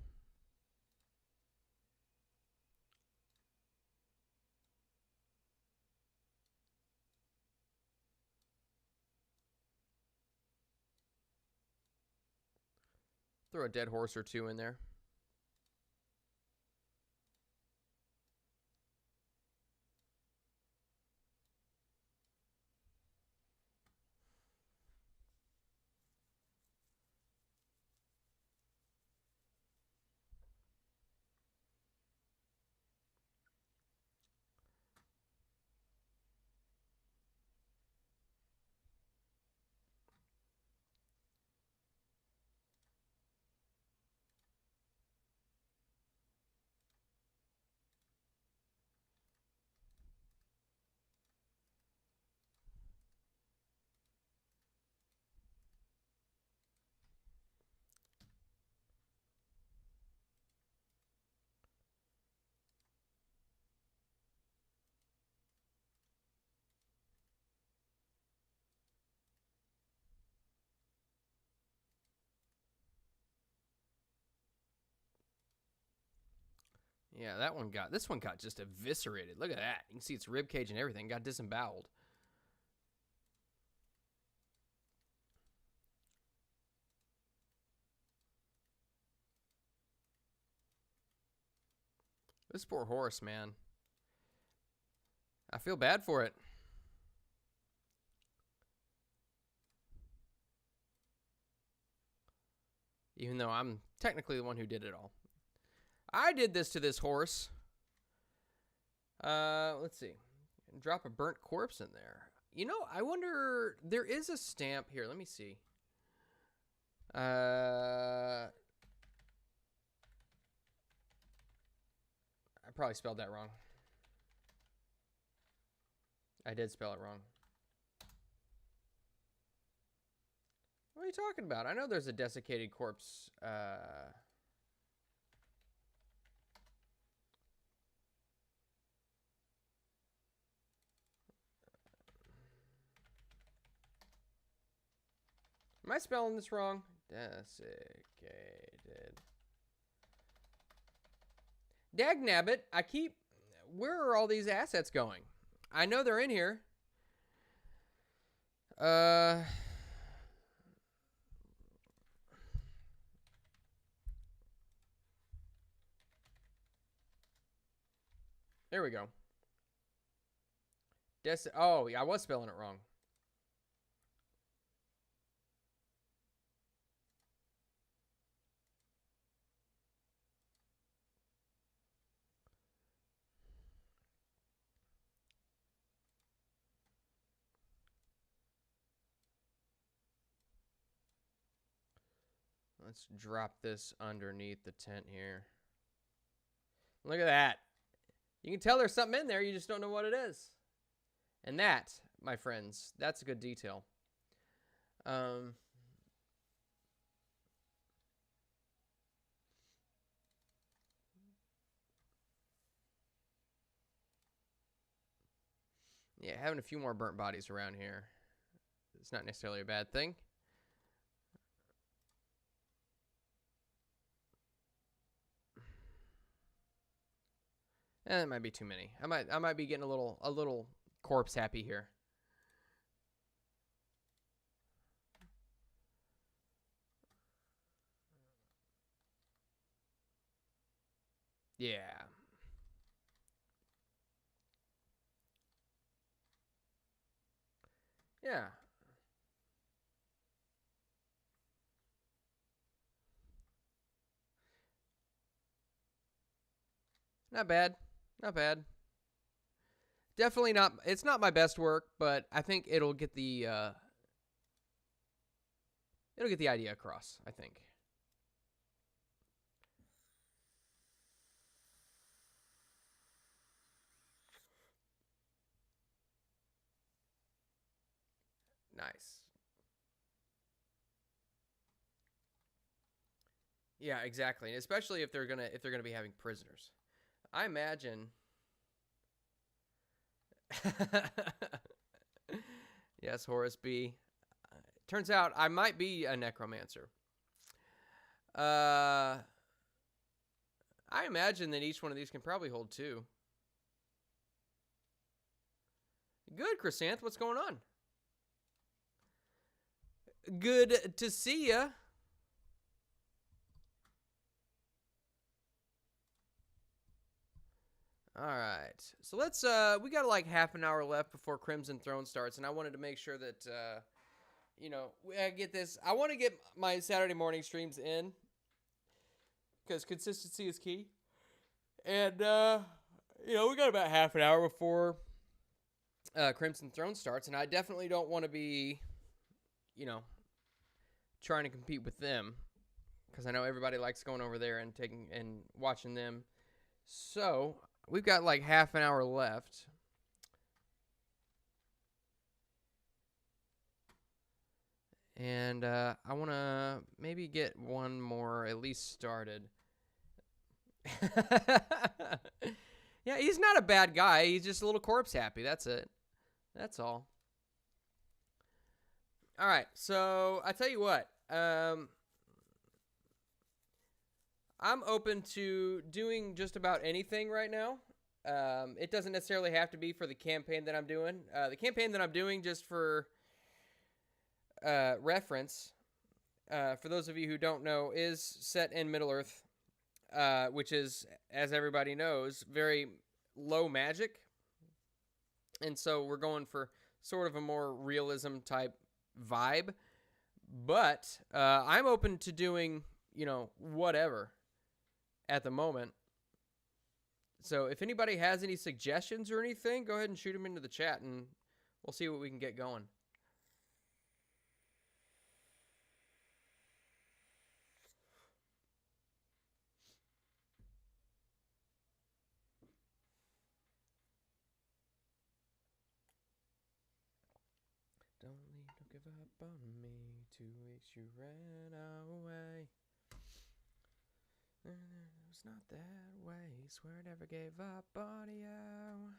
Throw a dead horse or two in there. Yeah, this one got just eviscerated. Look at that. You can see its rib cage and everything got disemboweled. This poor horse, man. I feel bad for it. Even though I'm technically the one who did it all. I did this to this horse. Let's see. Drop a burnt corpse in there. You know, I wonder, there is a stamp here. Let me see. I probably spelled that wrong. I did spell it wrong. What are you talking about? I know there's a desiccated corpse. Am I spelling this wrong? Desiccated. Dagnabbit, where are all these assets going? I know they're in here. There we go. Oh, yeah, I was spelling it wrong. Let's drop this underneath the tent here. Look at that. You can tell there's something in there, you just don't know what it is. And that, my friends, that's a good detail. Yeah, having a few more burnt bodies around here, it's not necessarily a bad thing. That might be too many. I might be getting a little corpse happy here. Yeah. Yeah. Not bad. Not bad. Definitely not. It's not my best work, but I think it'll get the idea across, I think. Nice. Yeah, exactly. Especially if they're gonna be having prisoners. I imagine. Yes, Horace B. Turns out I might be a necromancer. I imagine that each one of these can probably hold two. Good, Chrysanth. What's going on? Good to see ya. All right. So let's we got like half an hour left before Crimson Throne starts, and I wanted to make sure that I get this. I want to get my Saturday morning streams in because consistency is key. And we got about half an hour before Crimson Throne starts, and I definitely don't want to be trying to compete with them because I know everybody likes going over there and watching them. So we've got like half an hour left. And I want to maybe get one more at least started. Yeah, he's not a bad guy. He's just a little corpse happy. That's it. That's all. All right. So I tell you what. I'm open to doing just about anything right now. It doesn't necessarily have to be for the campaign that I'm doing. The campaign that I'm doing, just for reference, for those of you who don't know, is set in Middle Earth, which is, as everybody knows, very low magic. And so we're going for sort of a more realism type vibe. But I'm open to doing, whatever at the moment. So if anybody has any suggestions or anything, go ahead and shoot them into the chat, and we'll see what we can get going. Don't give up on me. 2 weeks you ran away. It's not that way. Swear I never gave up on you.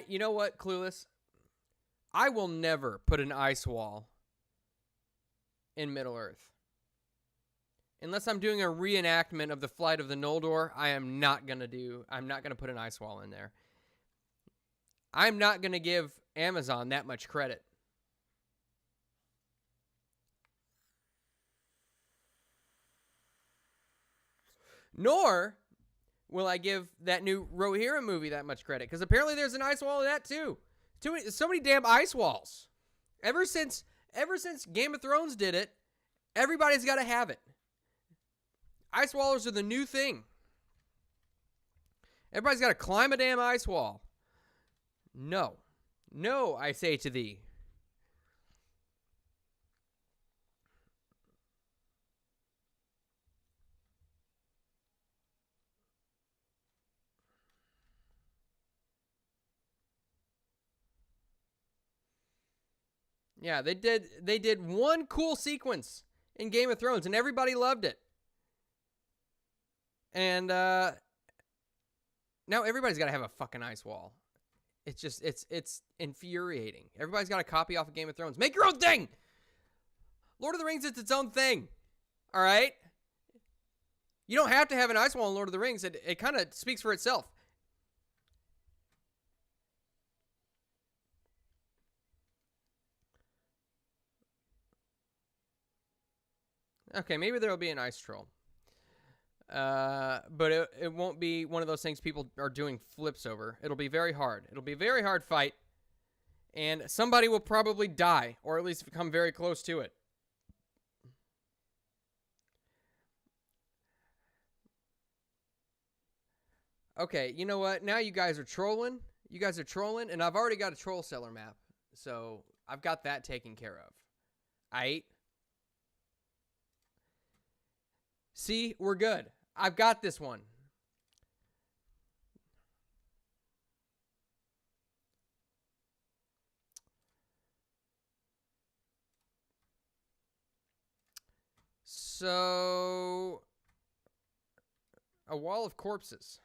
You know what, Clueless? I will never put an ice wall in Middle Earth. Unless I'm doing a reenactment of the Flight of the Noldor, I'm not going to put an ice wall in there. I'm not going to give Amazon that much credit. Nor will I give that new Rohirrim movie that much credit, because apparently there's an ice wall in that too. So many damn ice walls. Ever since Game of Thrones did it, everybody's got to have it. Ice walls are the new thing. Everybody's got to climb a damn ice wall. No. No, I say to thee. Yeah, they did one cool sequence in Game of Thrones, and everybody loved it. And now everybody's got to have a fucking ice wall. It's just, it's infuriating. Everybody's got a copy off of Game of Thrones. Make your own thing! Lord of the Rings is its own thing. All right? You don't have to have an ice wall in Lord of the Rings. It kind of speaks for itself. Okay, maybe there'll be an ice troll. But it won't be one of those things people are doing flips over. It'll be very hard. It'll be a very hard fight. And somebody will probably die, or at least come very close to it. Okay, you know what? Now you guys are trolling. You guys are trolling, and I've already got a troll seller map. So I've got that taken care of. Aight? See, we're good. I've got this one. So, a wall of corpses.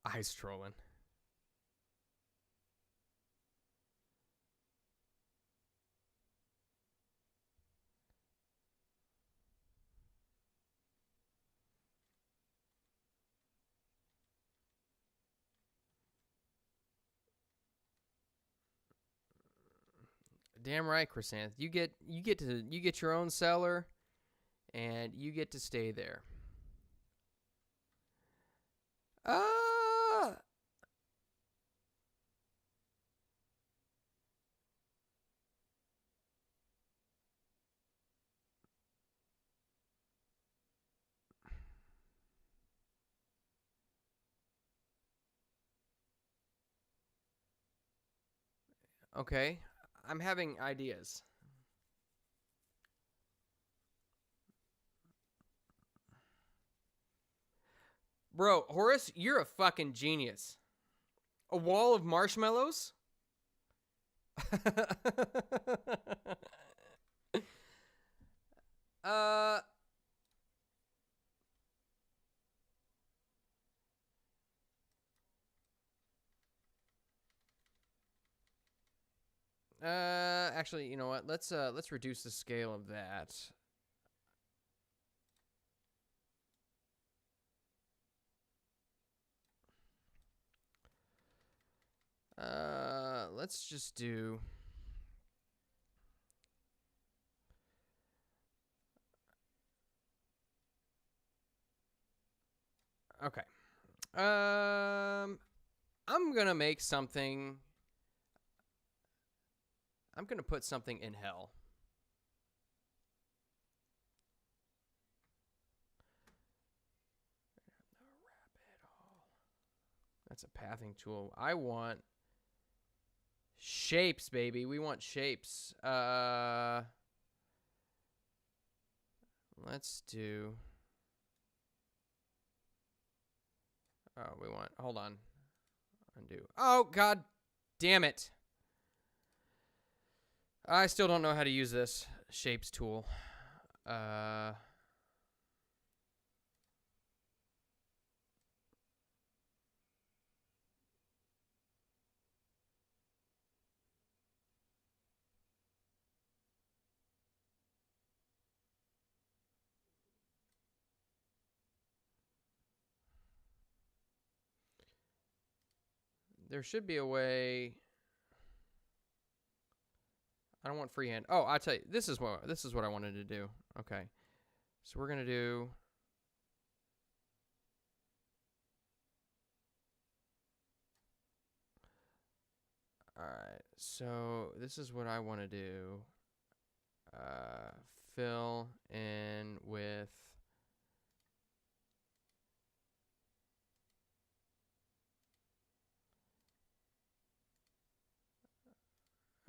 Ice trolling. Damn right, Chrysanth. You get your own cellar, and you get to stay there. Okay, I'm having ideas. Bro, Horace, you're a fucking genius. A wall of marshmallows? uh... Actually, you know what? Let's reduce the scale of that. Let's just do. Okay. I'm gonna make something. I'm gonna put something in hell. That's a pathing tool. I want shapes, baby. We want shapes. Let's do. Oh, we want. Hold on. Undo. Oh, God damn it. I still don't know how to use this shapes tool. There should be a way. I don't want freehand. Oh, I'll tell you. This is what I wanted to do. Okay. So we're gonna do. All right. So this is what I want to do. Fill in with.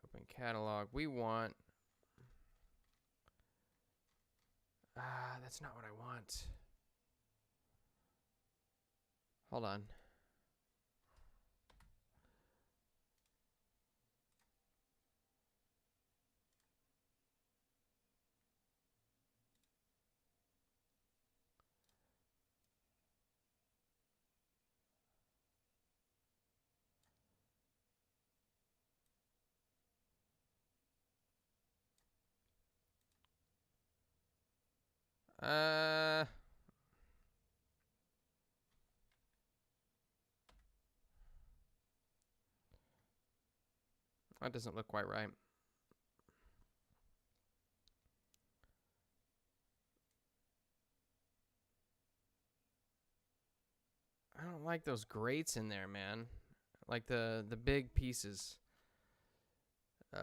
Open catalog. We want. That's not what I want. Hold on. That doesn't look quite right. I don't like those grates in there, man. Like the big pieces. If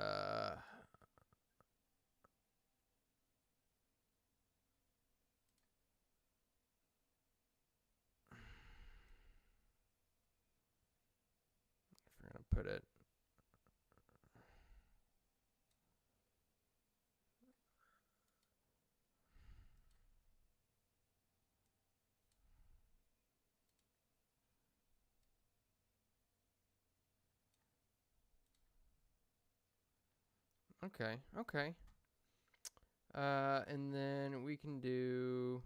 we're gonna put it. Okay, okay. And then we can do.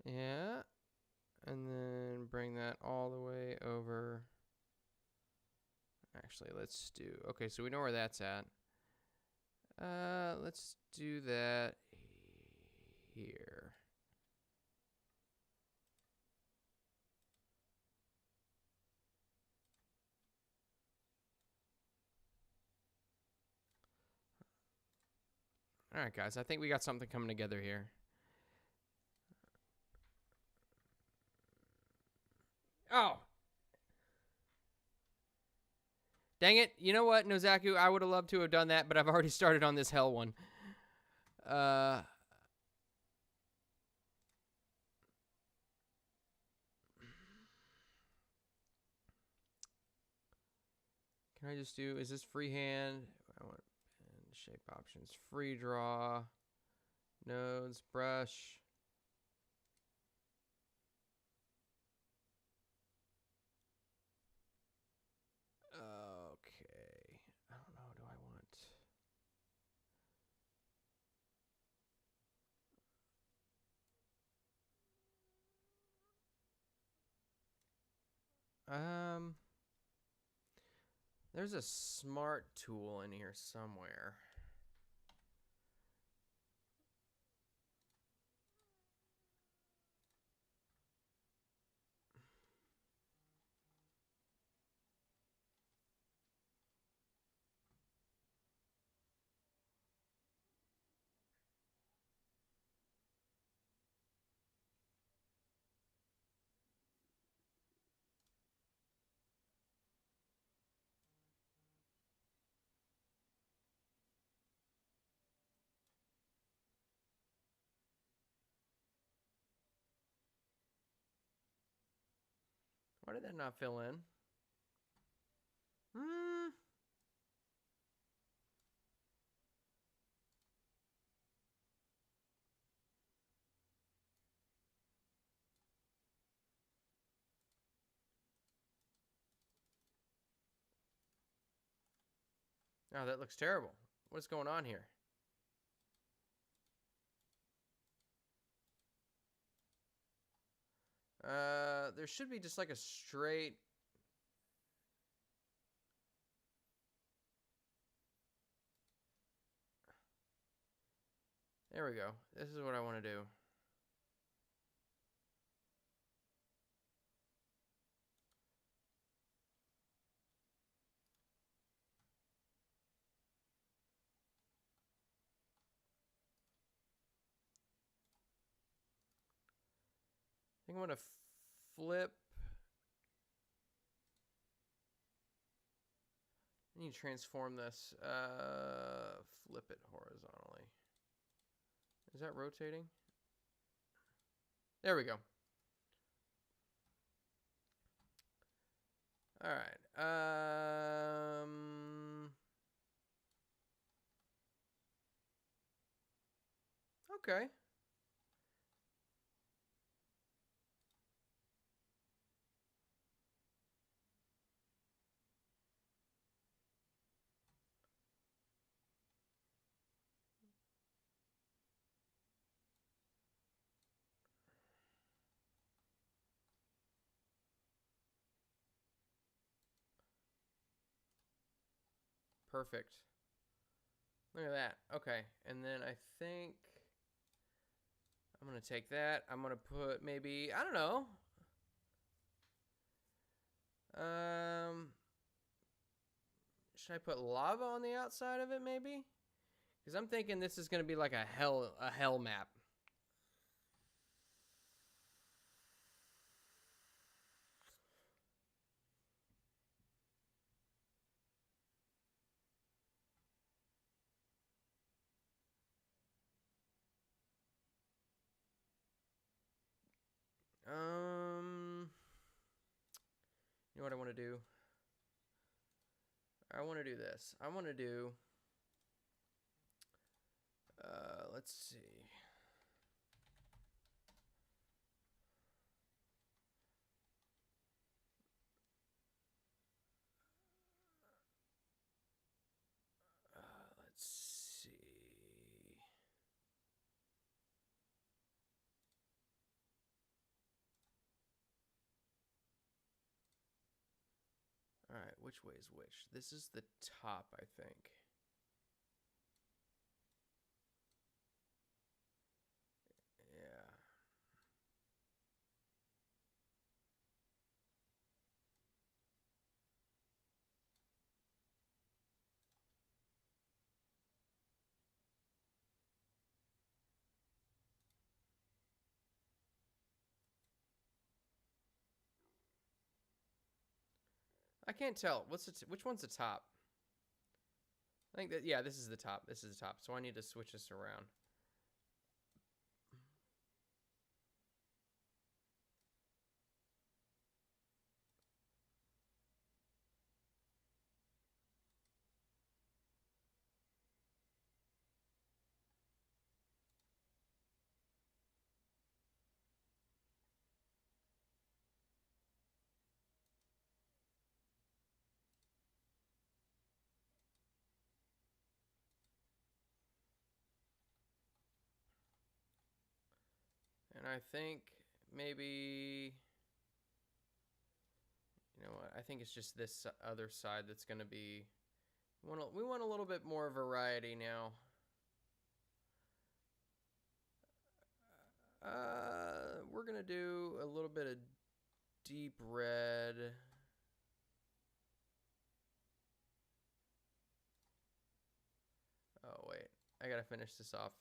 Yeah. And then bring that all the way over. Actually, let's do. Okay, so we know where that's at. Let's do that here. All right, guys. I think we got something coming together here. Oh. Dang it. You know what, Nozaku? I would have loved to have done that, but I've already started on this hell one. Can I just do, is this freehand? I want shape options, free draw, nodes, brush. Um, there's a smart tool in here somewhere. Why did that not fill in? Hmm. Oh, that looks terrible. What's going on here? There should be just like a straight. There we go. This is what I want to do. I think I'm going to flip. I need to transform this. Flip it horizontally. Is that rotating? There we go. All right. Okay. Perfect. Look at that. Okay. And then I think I'm going to take that. I'm going to put maybe, I don't know. Should I put lava on the outside of it maybe? Because I'm thinking this is going to be like a hell map. You know what I want to do? I want to do this. I want to do. Let's see. Let's see. All right, which way is which? This is the top, I think. Yeah. I can't tell. Which one's the top? I think that, yeah, this is the top. This is the top. So I need to switch this around. And I think maybe You know what? I think it's just this other side that's going to be... We want a little bit more variety now. We're going to do a little bit of deep red. Oh, wait. I got to finish this off.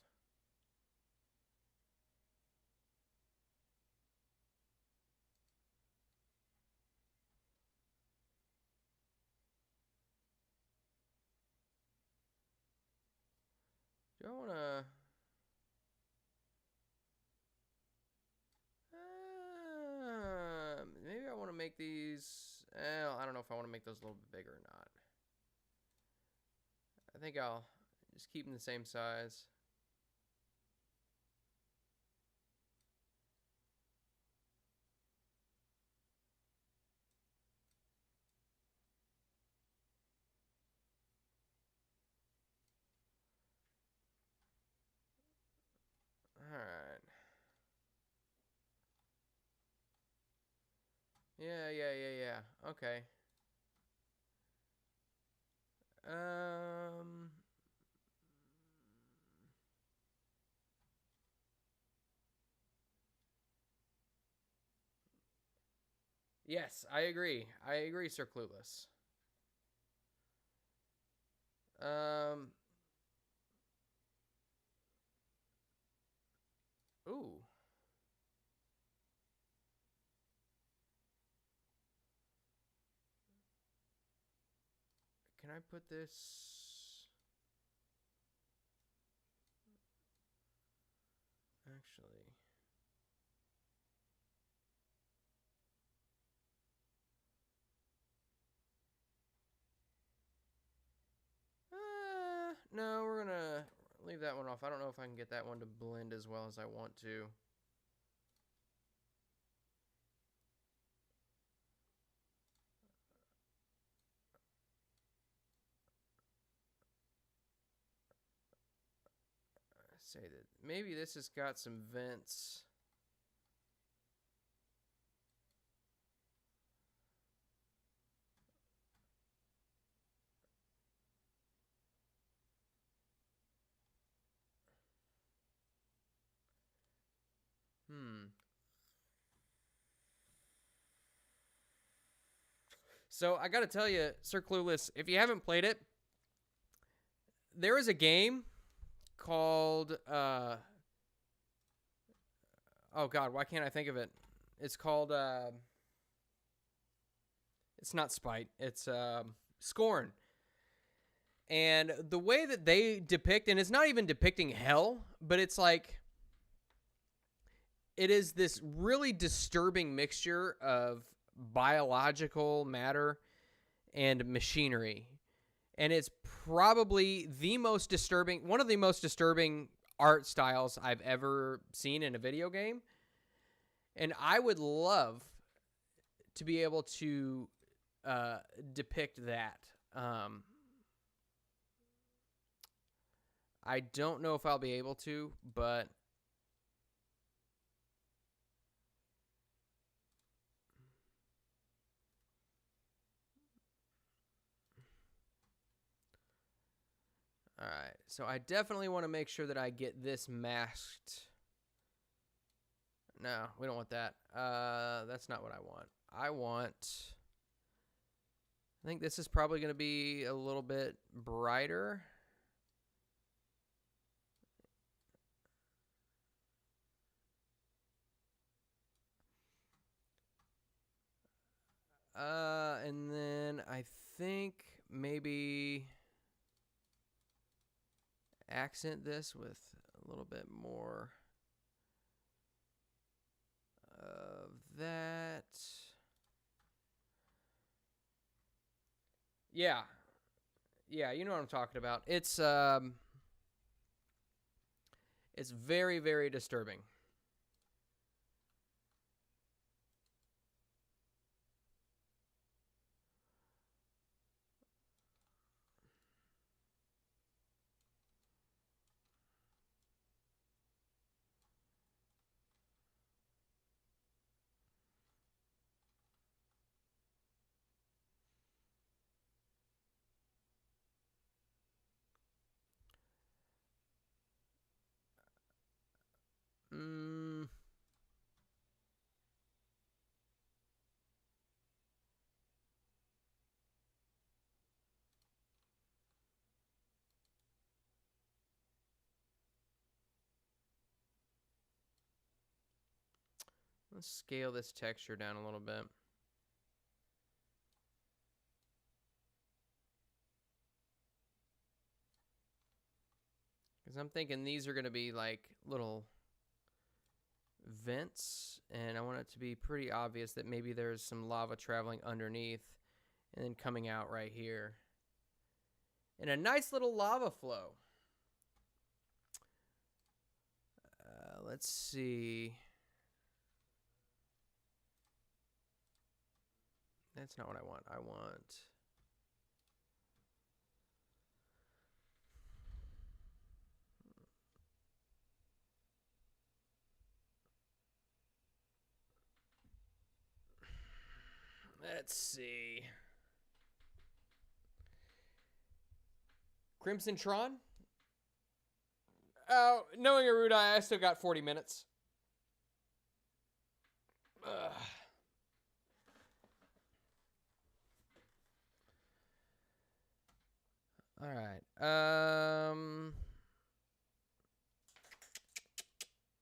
Do I want to... maybe I want to make these... I don't know if I want to make those a little bit bigger or not. I think I'll just keep them the same size. Alright. Yeah. Okay. Um... Yes, I agree. I agree, Sir Clueless. Um... Ooh. Can I put this... Actually... No, we're gonna leave that one off. I don't know if I can get that one to blend as well as I want to. Say that maybe this has got some vents. So I gotta tell you, Sir Clueless, if you haven't played it, there is a game called oh god, why can't I think of it? It's called it's not Spite, it's Scorn. And the way that they depict, and it's not even depicting hell, but it's like it is this really disturbing mixture of biological matter and machinery. And it's probably the most disturbing, one of the most disturbing art styles I've ever seen in a video game. And I would love to be able to depict that. I don't know if I'll be able to, but all right. So I definitely want to make sure that I get this masked. No, we don't want that. That's not what I want. I think this is probably going to be a little bit brighter. And then I think maybe accent this with a little bit more of that. Yeah. Yeah, you know what I'm talking about. It's very, very disturbing. Let's scale this texture down a little bit. Because I'm thinking these are going to be like little vents, and I want it to be pretty obvious that maybe there's some lava traveling underneath and then coming out right here. And a nice little lava flow. Let's see. That's not what I want. I want... Let's see. Crimson Tron? Oh, knowing Aruda, I still got 40 minutes. Ugh. All right.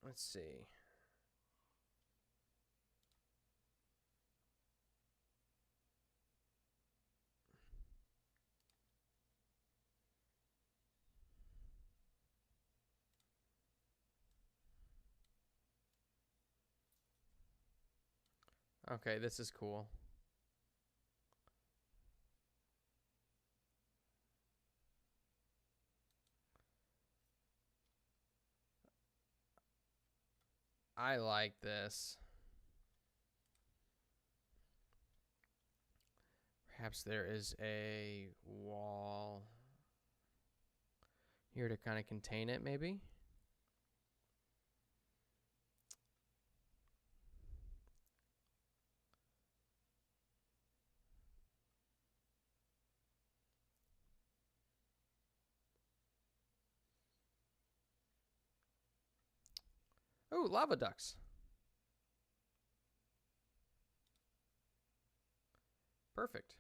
Let's see. Okay, this is cool. I like this. Perhaps there is a wall here to kind of contain it, maybe. Oh, lava ducks. Perfect.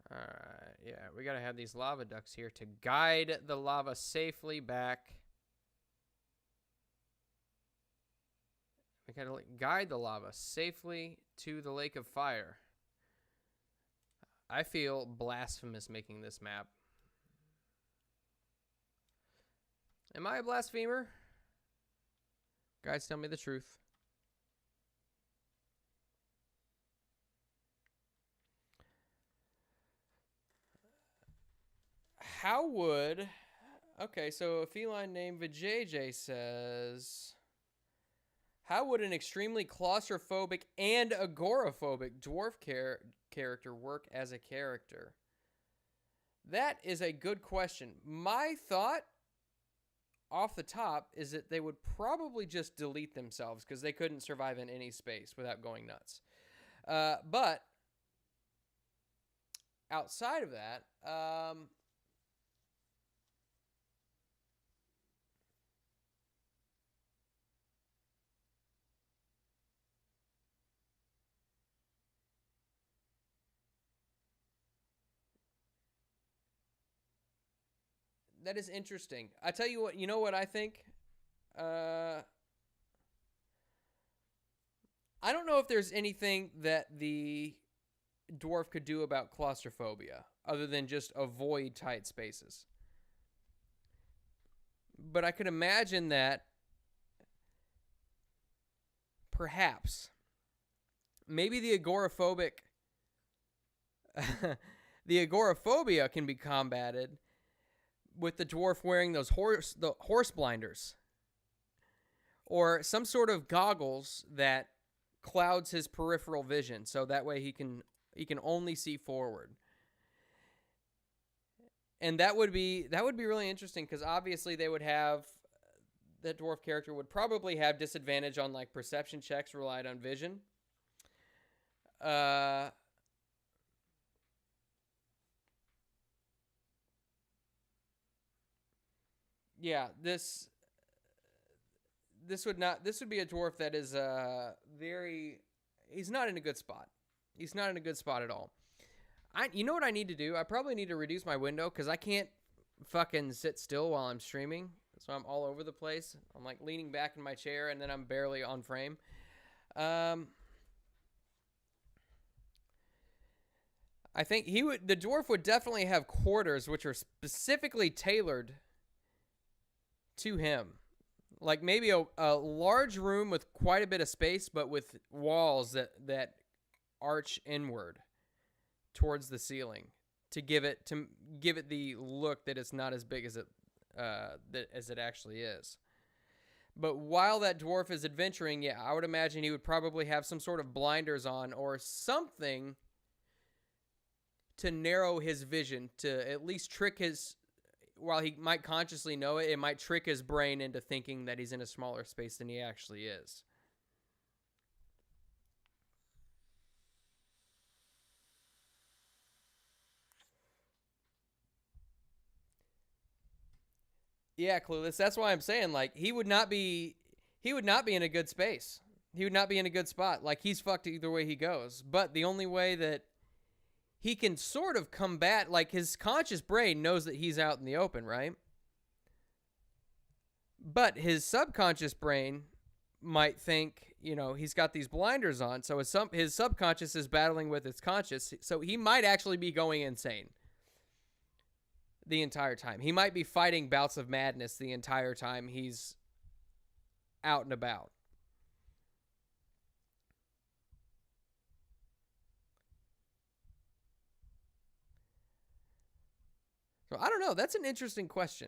All right, yeah, we got to have these lava ducks here to guide the lava safely back. We got to guide the lava safely to the lake of fire. I feel blasphemous making this map. Am I a blasphemer? Guys, tell me the truth. How would... Okay, so a feline named Vijay says... How would an extremely claustrophobic and agoraphobic dwarf character work as a character? That is a good question. My thought off the top is that they would probably just delete themselves because they couldn't survive in any space without going nuts. But outside of that, that is interesting. I tell you what, you know what I think? I don't know if there's anything that the dwarf could do about claustrophobia other than just avoid tight spaces. But I could imagine that perhaps maybe the agoraphobic the agoraphobia can be combated with the dwarf wearing those horse blinders or some sort of goggles that clouds his peripheral vision so that way he can only see forward. And that would be really interesting because obviously they would have that dwarf character would probably have disadvantage on like perception checks relied on vision. Yeah, this would be a dwarf that is very he's not in a good spot. He's not in a good spot at all. You know what I need to do? I probably need to reduce my window cuz I can't fucking sit still while I'm streaming. So I'm all over the place. I'm like leaning back in my chair and then I'm barely on frame. Um I think the dwarf would definitely have quarters which are specifically tailored to him. Like maybe a large room with quite a bit of space, but with walls that arch inward towards the ceiling to give it the look that it's not as big as it actually is. But while that dwarf is adventuring, yeah, I would imagine he would probably have some sort of blinders on or something to narrow his vision, to at least trick his, while he might consciously know it, it might trick his brain into thinking that he's in a smaller space than he actually is. Yeah, Clueless. That's why I'm saying, like, he would not be in a good space. He would not be in a good spot. Like, he's fucked either way he goes. But the only way that he can sort of combat, like, his conscious brain knows that he's out in the open, right? But his subconscious brain might think, he's got these blinders on, so his subconscious is battling with his conscious, so he might actually be going insane the entire time. He might be fighting bouts of madness the entire time he's out and about. So I don't know. That's an interesting question.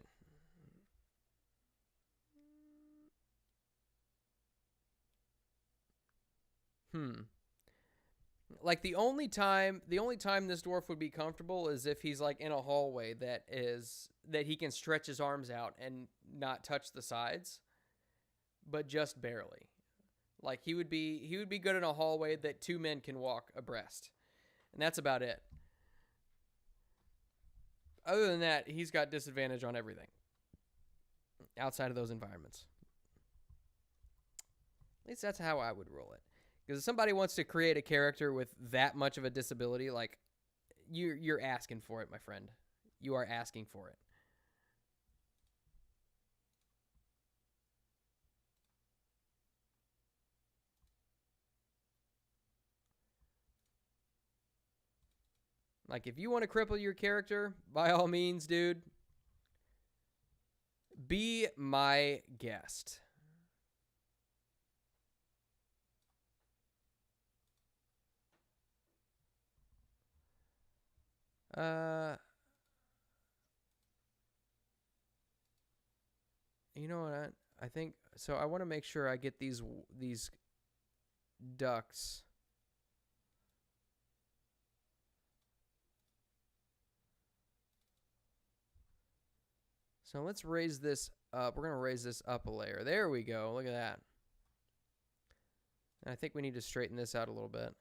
Like the only time this dwarf would be comfortable is if he's like in a hallway that he can stretch his arms out and not touch the sides, but just barely. Like he would be good in a hallway that two men can walk abreast. And that's about it. Other than that, he's got disadvantage on everything outside of those environments. At least that's how I would roll it. Because if somebody wants to create a character with that much of a disability, like you're asking for it, my friend. You are asking for it. Like if you want to cripple your character, by all means, dude, be my guest. You know what? I think so. I want to make sure I get these ducks. So let's raise this up. We're going to raise this up a layer. There we go. Look at that. And I think we need to straighten this out a little bit.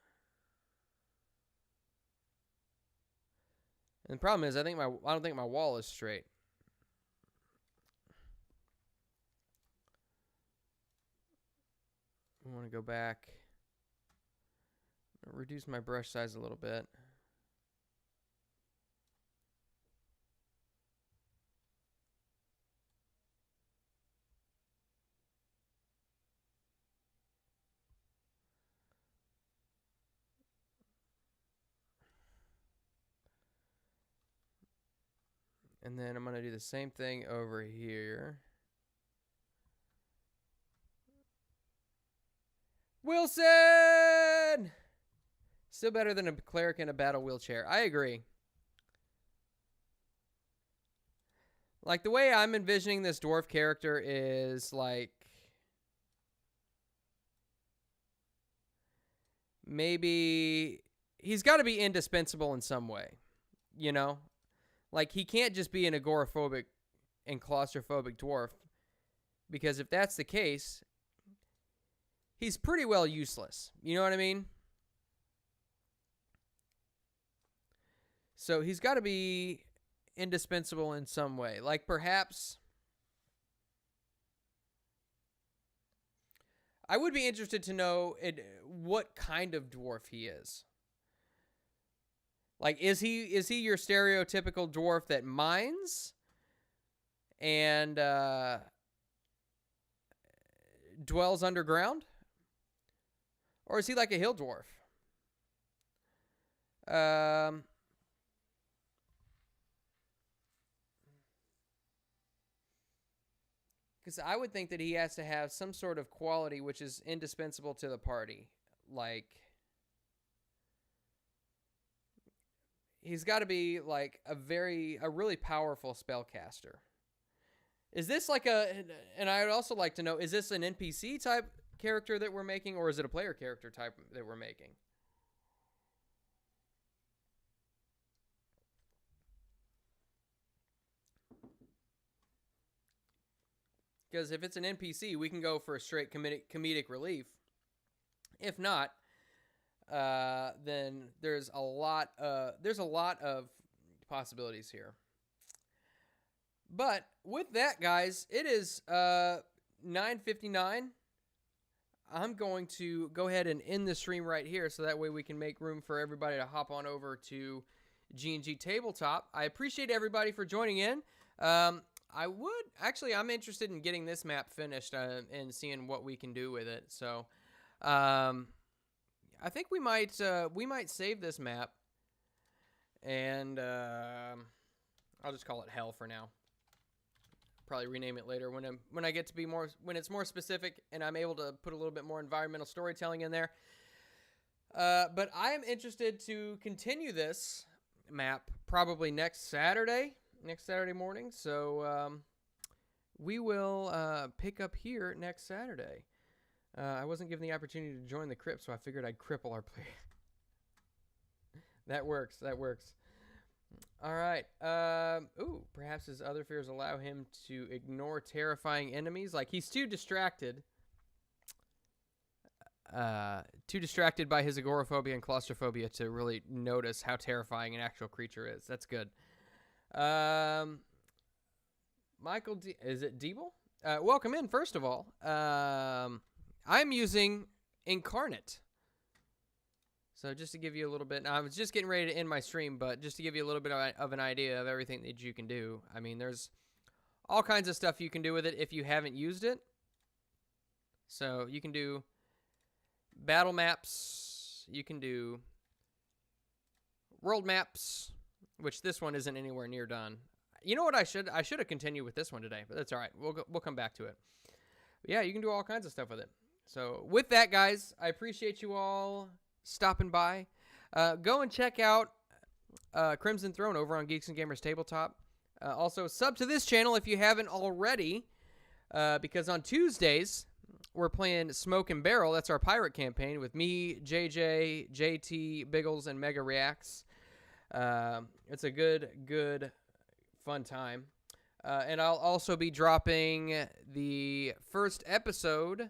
And the problem is I don't think my wall is straight. I want to go back. Reduce my brush size a little bit. And then I'm going to do the same thing over here. Wilson! Still better than a cleric in a battle wheelchair. I agree. Like, the way I'm envisioning this dwarf character is, like, maybe he's got to be indispensable in some way, you know? Like, he can't just be an agoraphobic and claustrophobic dwarf, because if that's the case, he's pretty well useless. You know what I mean? So he's got to be indispensable in some way. Like, perhaps I would be interested to know what kind of dwarf he is. Like, is he your stereotypical dwarf that mines and dwells underground? Or is he like a hill dwarf? Because I would think that he has to have some sort of quality which is indispensable to the party. Like, he's got to be like a really powerful spellcaster. Is this like and I would also like to know, is this an NPC type character that we're making, or is it a player character type that we're making? Because if it's an NPC, we can go for a straight comedic relief. If not, then there's a lot of possibilities here. But with that, guys, it is 9:59. I'm going to go ahead and end the stream right here, so that way we can make room for everybody to hop on over to G&G Tabletop. I appreciate everybody for joining in. I'm interested in getting this map finished and seeing what we can do with it. So, I think we might save this map, and I'll just call it Hell for now. Probably rename it later when I get to be when it's more specific and I'm able to put a little bit more environmental storytelling in there. But I am interested to continue this map probably next Saturday morning. So we will pick up here next Saturday. I wasn't given the opportunity to join the crypt, so I figured I'd cripple our play. That works. All right. Perhaps his other fears allow him to ignore terrifying enemies. Like, he's too distracted by his agoraphobia and claustrophobia to really notice how terrifying an actual creature is. That's good. Michael is it Diebel? Welcome in, first of all. I'm using Incarnate. So just to give you a little bit, I was just getting ready to end my stream, but just to give you a little bit of an idea of everything that you can do. I mean, there's all kinds of stuff you can do with it if you haven't used it. So you can do battle maps, you can do world maps, which this one isn't anywhere near done. You know what I should have continued with this one today, but that's all right. We'll come back to it. But yeah, you can do all kinds of stuff with it. So with that, guys, I appreciate you all stopping by. Go and check out Crimson Throne over on Geeks and Gamers Tabletop. Also, sub to this channel if you haven't already, because on Tuesdays, we're playing Smoke and Barrel. That's our pirate campaign with me, JJ, JT, Biggles, and Mega Reacts. It's a good, fun time. And I'll also be dropping the first episode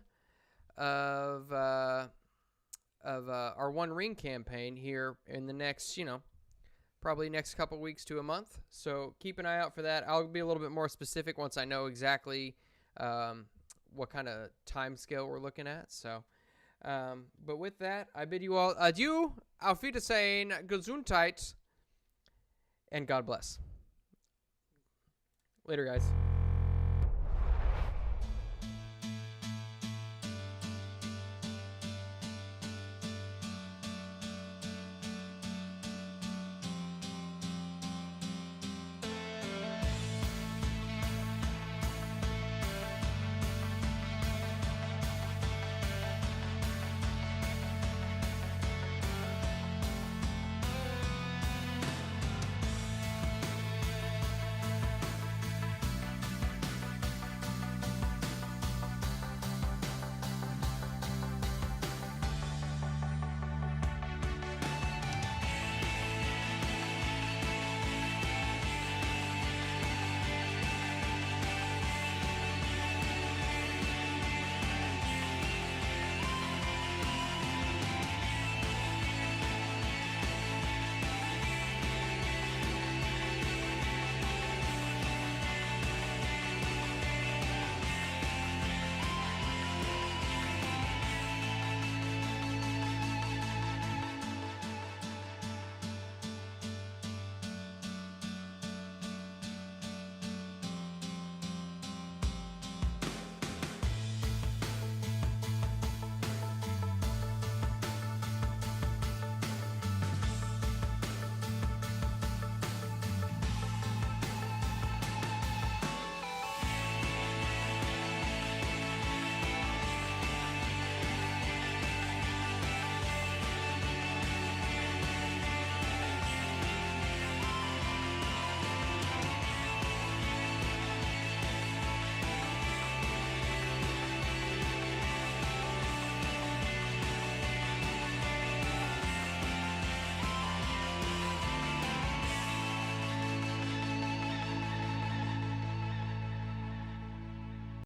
of our One Ring campaign here in the next, probably next couple weeks to a month. So keep an eye out for that. I'll be a little bit more specific once I know exactly what kind of time scale we're looking at. So, but with that, I bid you all adieu, auf Wiedersehen, Gesundheit, and God bless. Later, guys.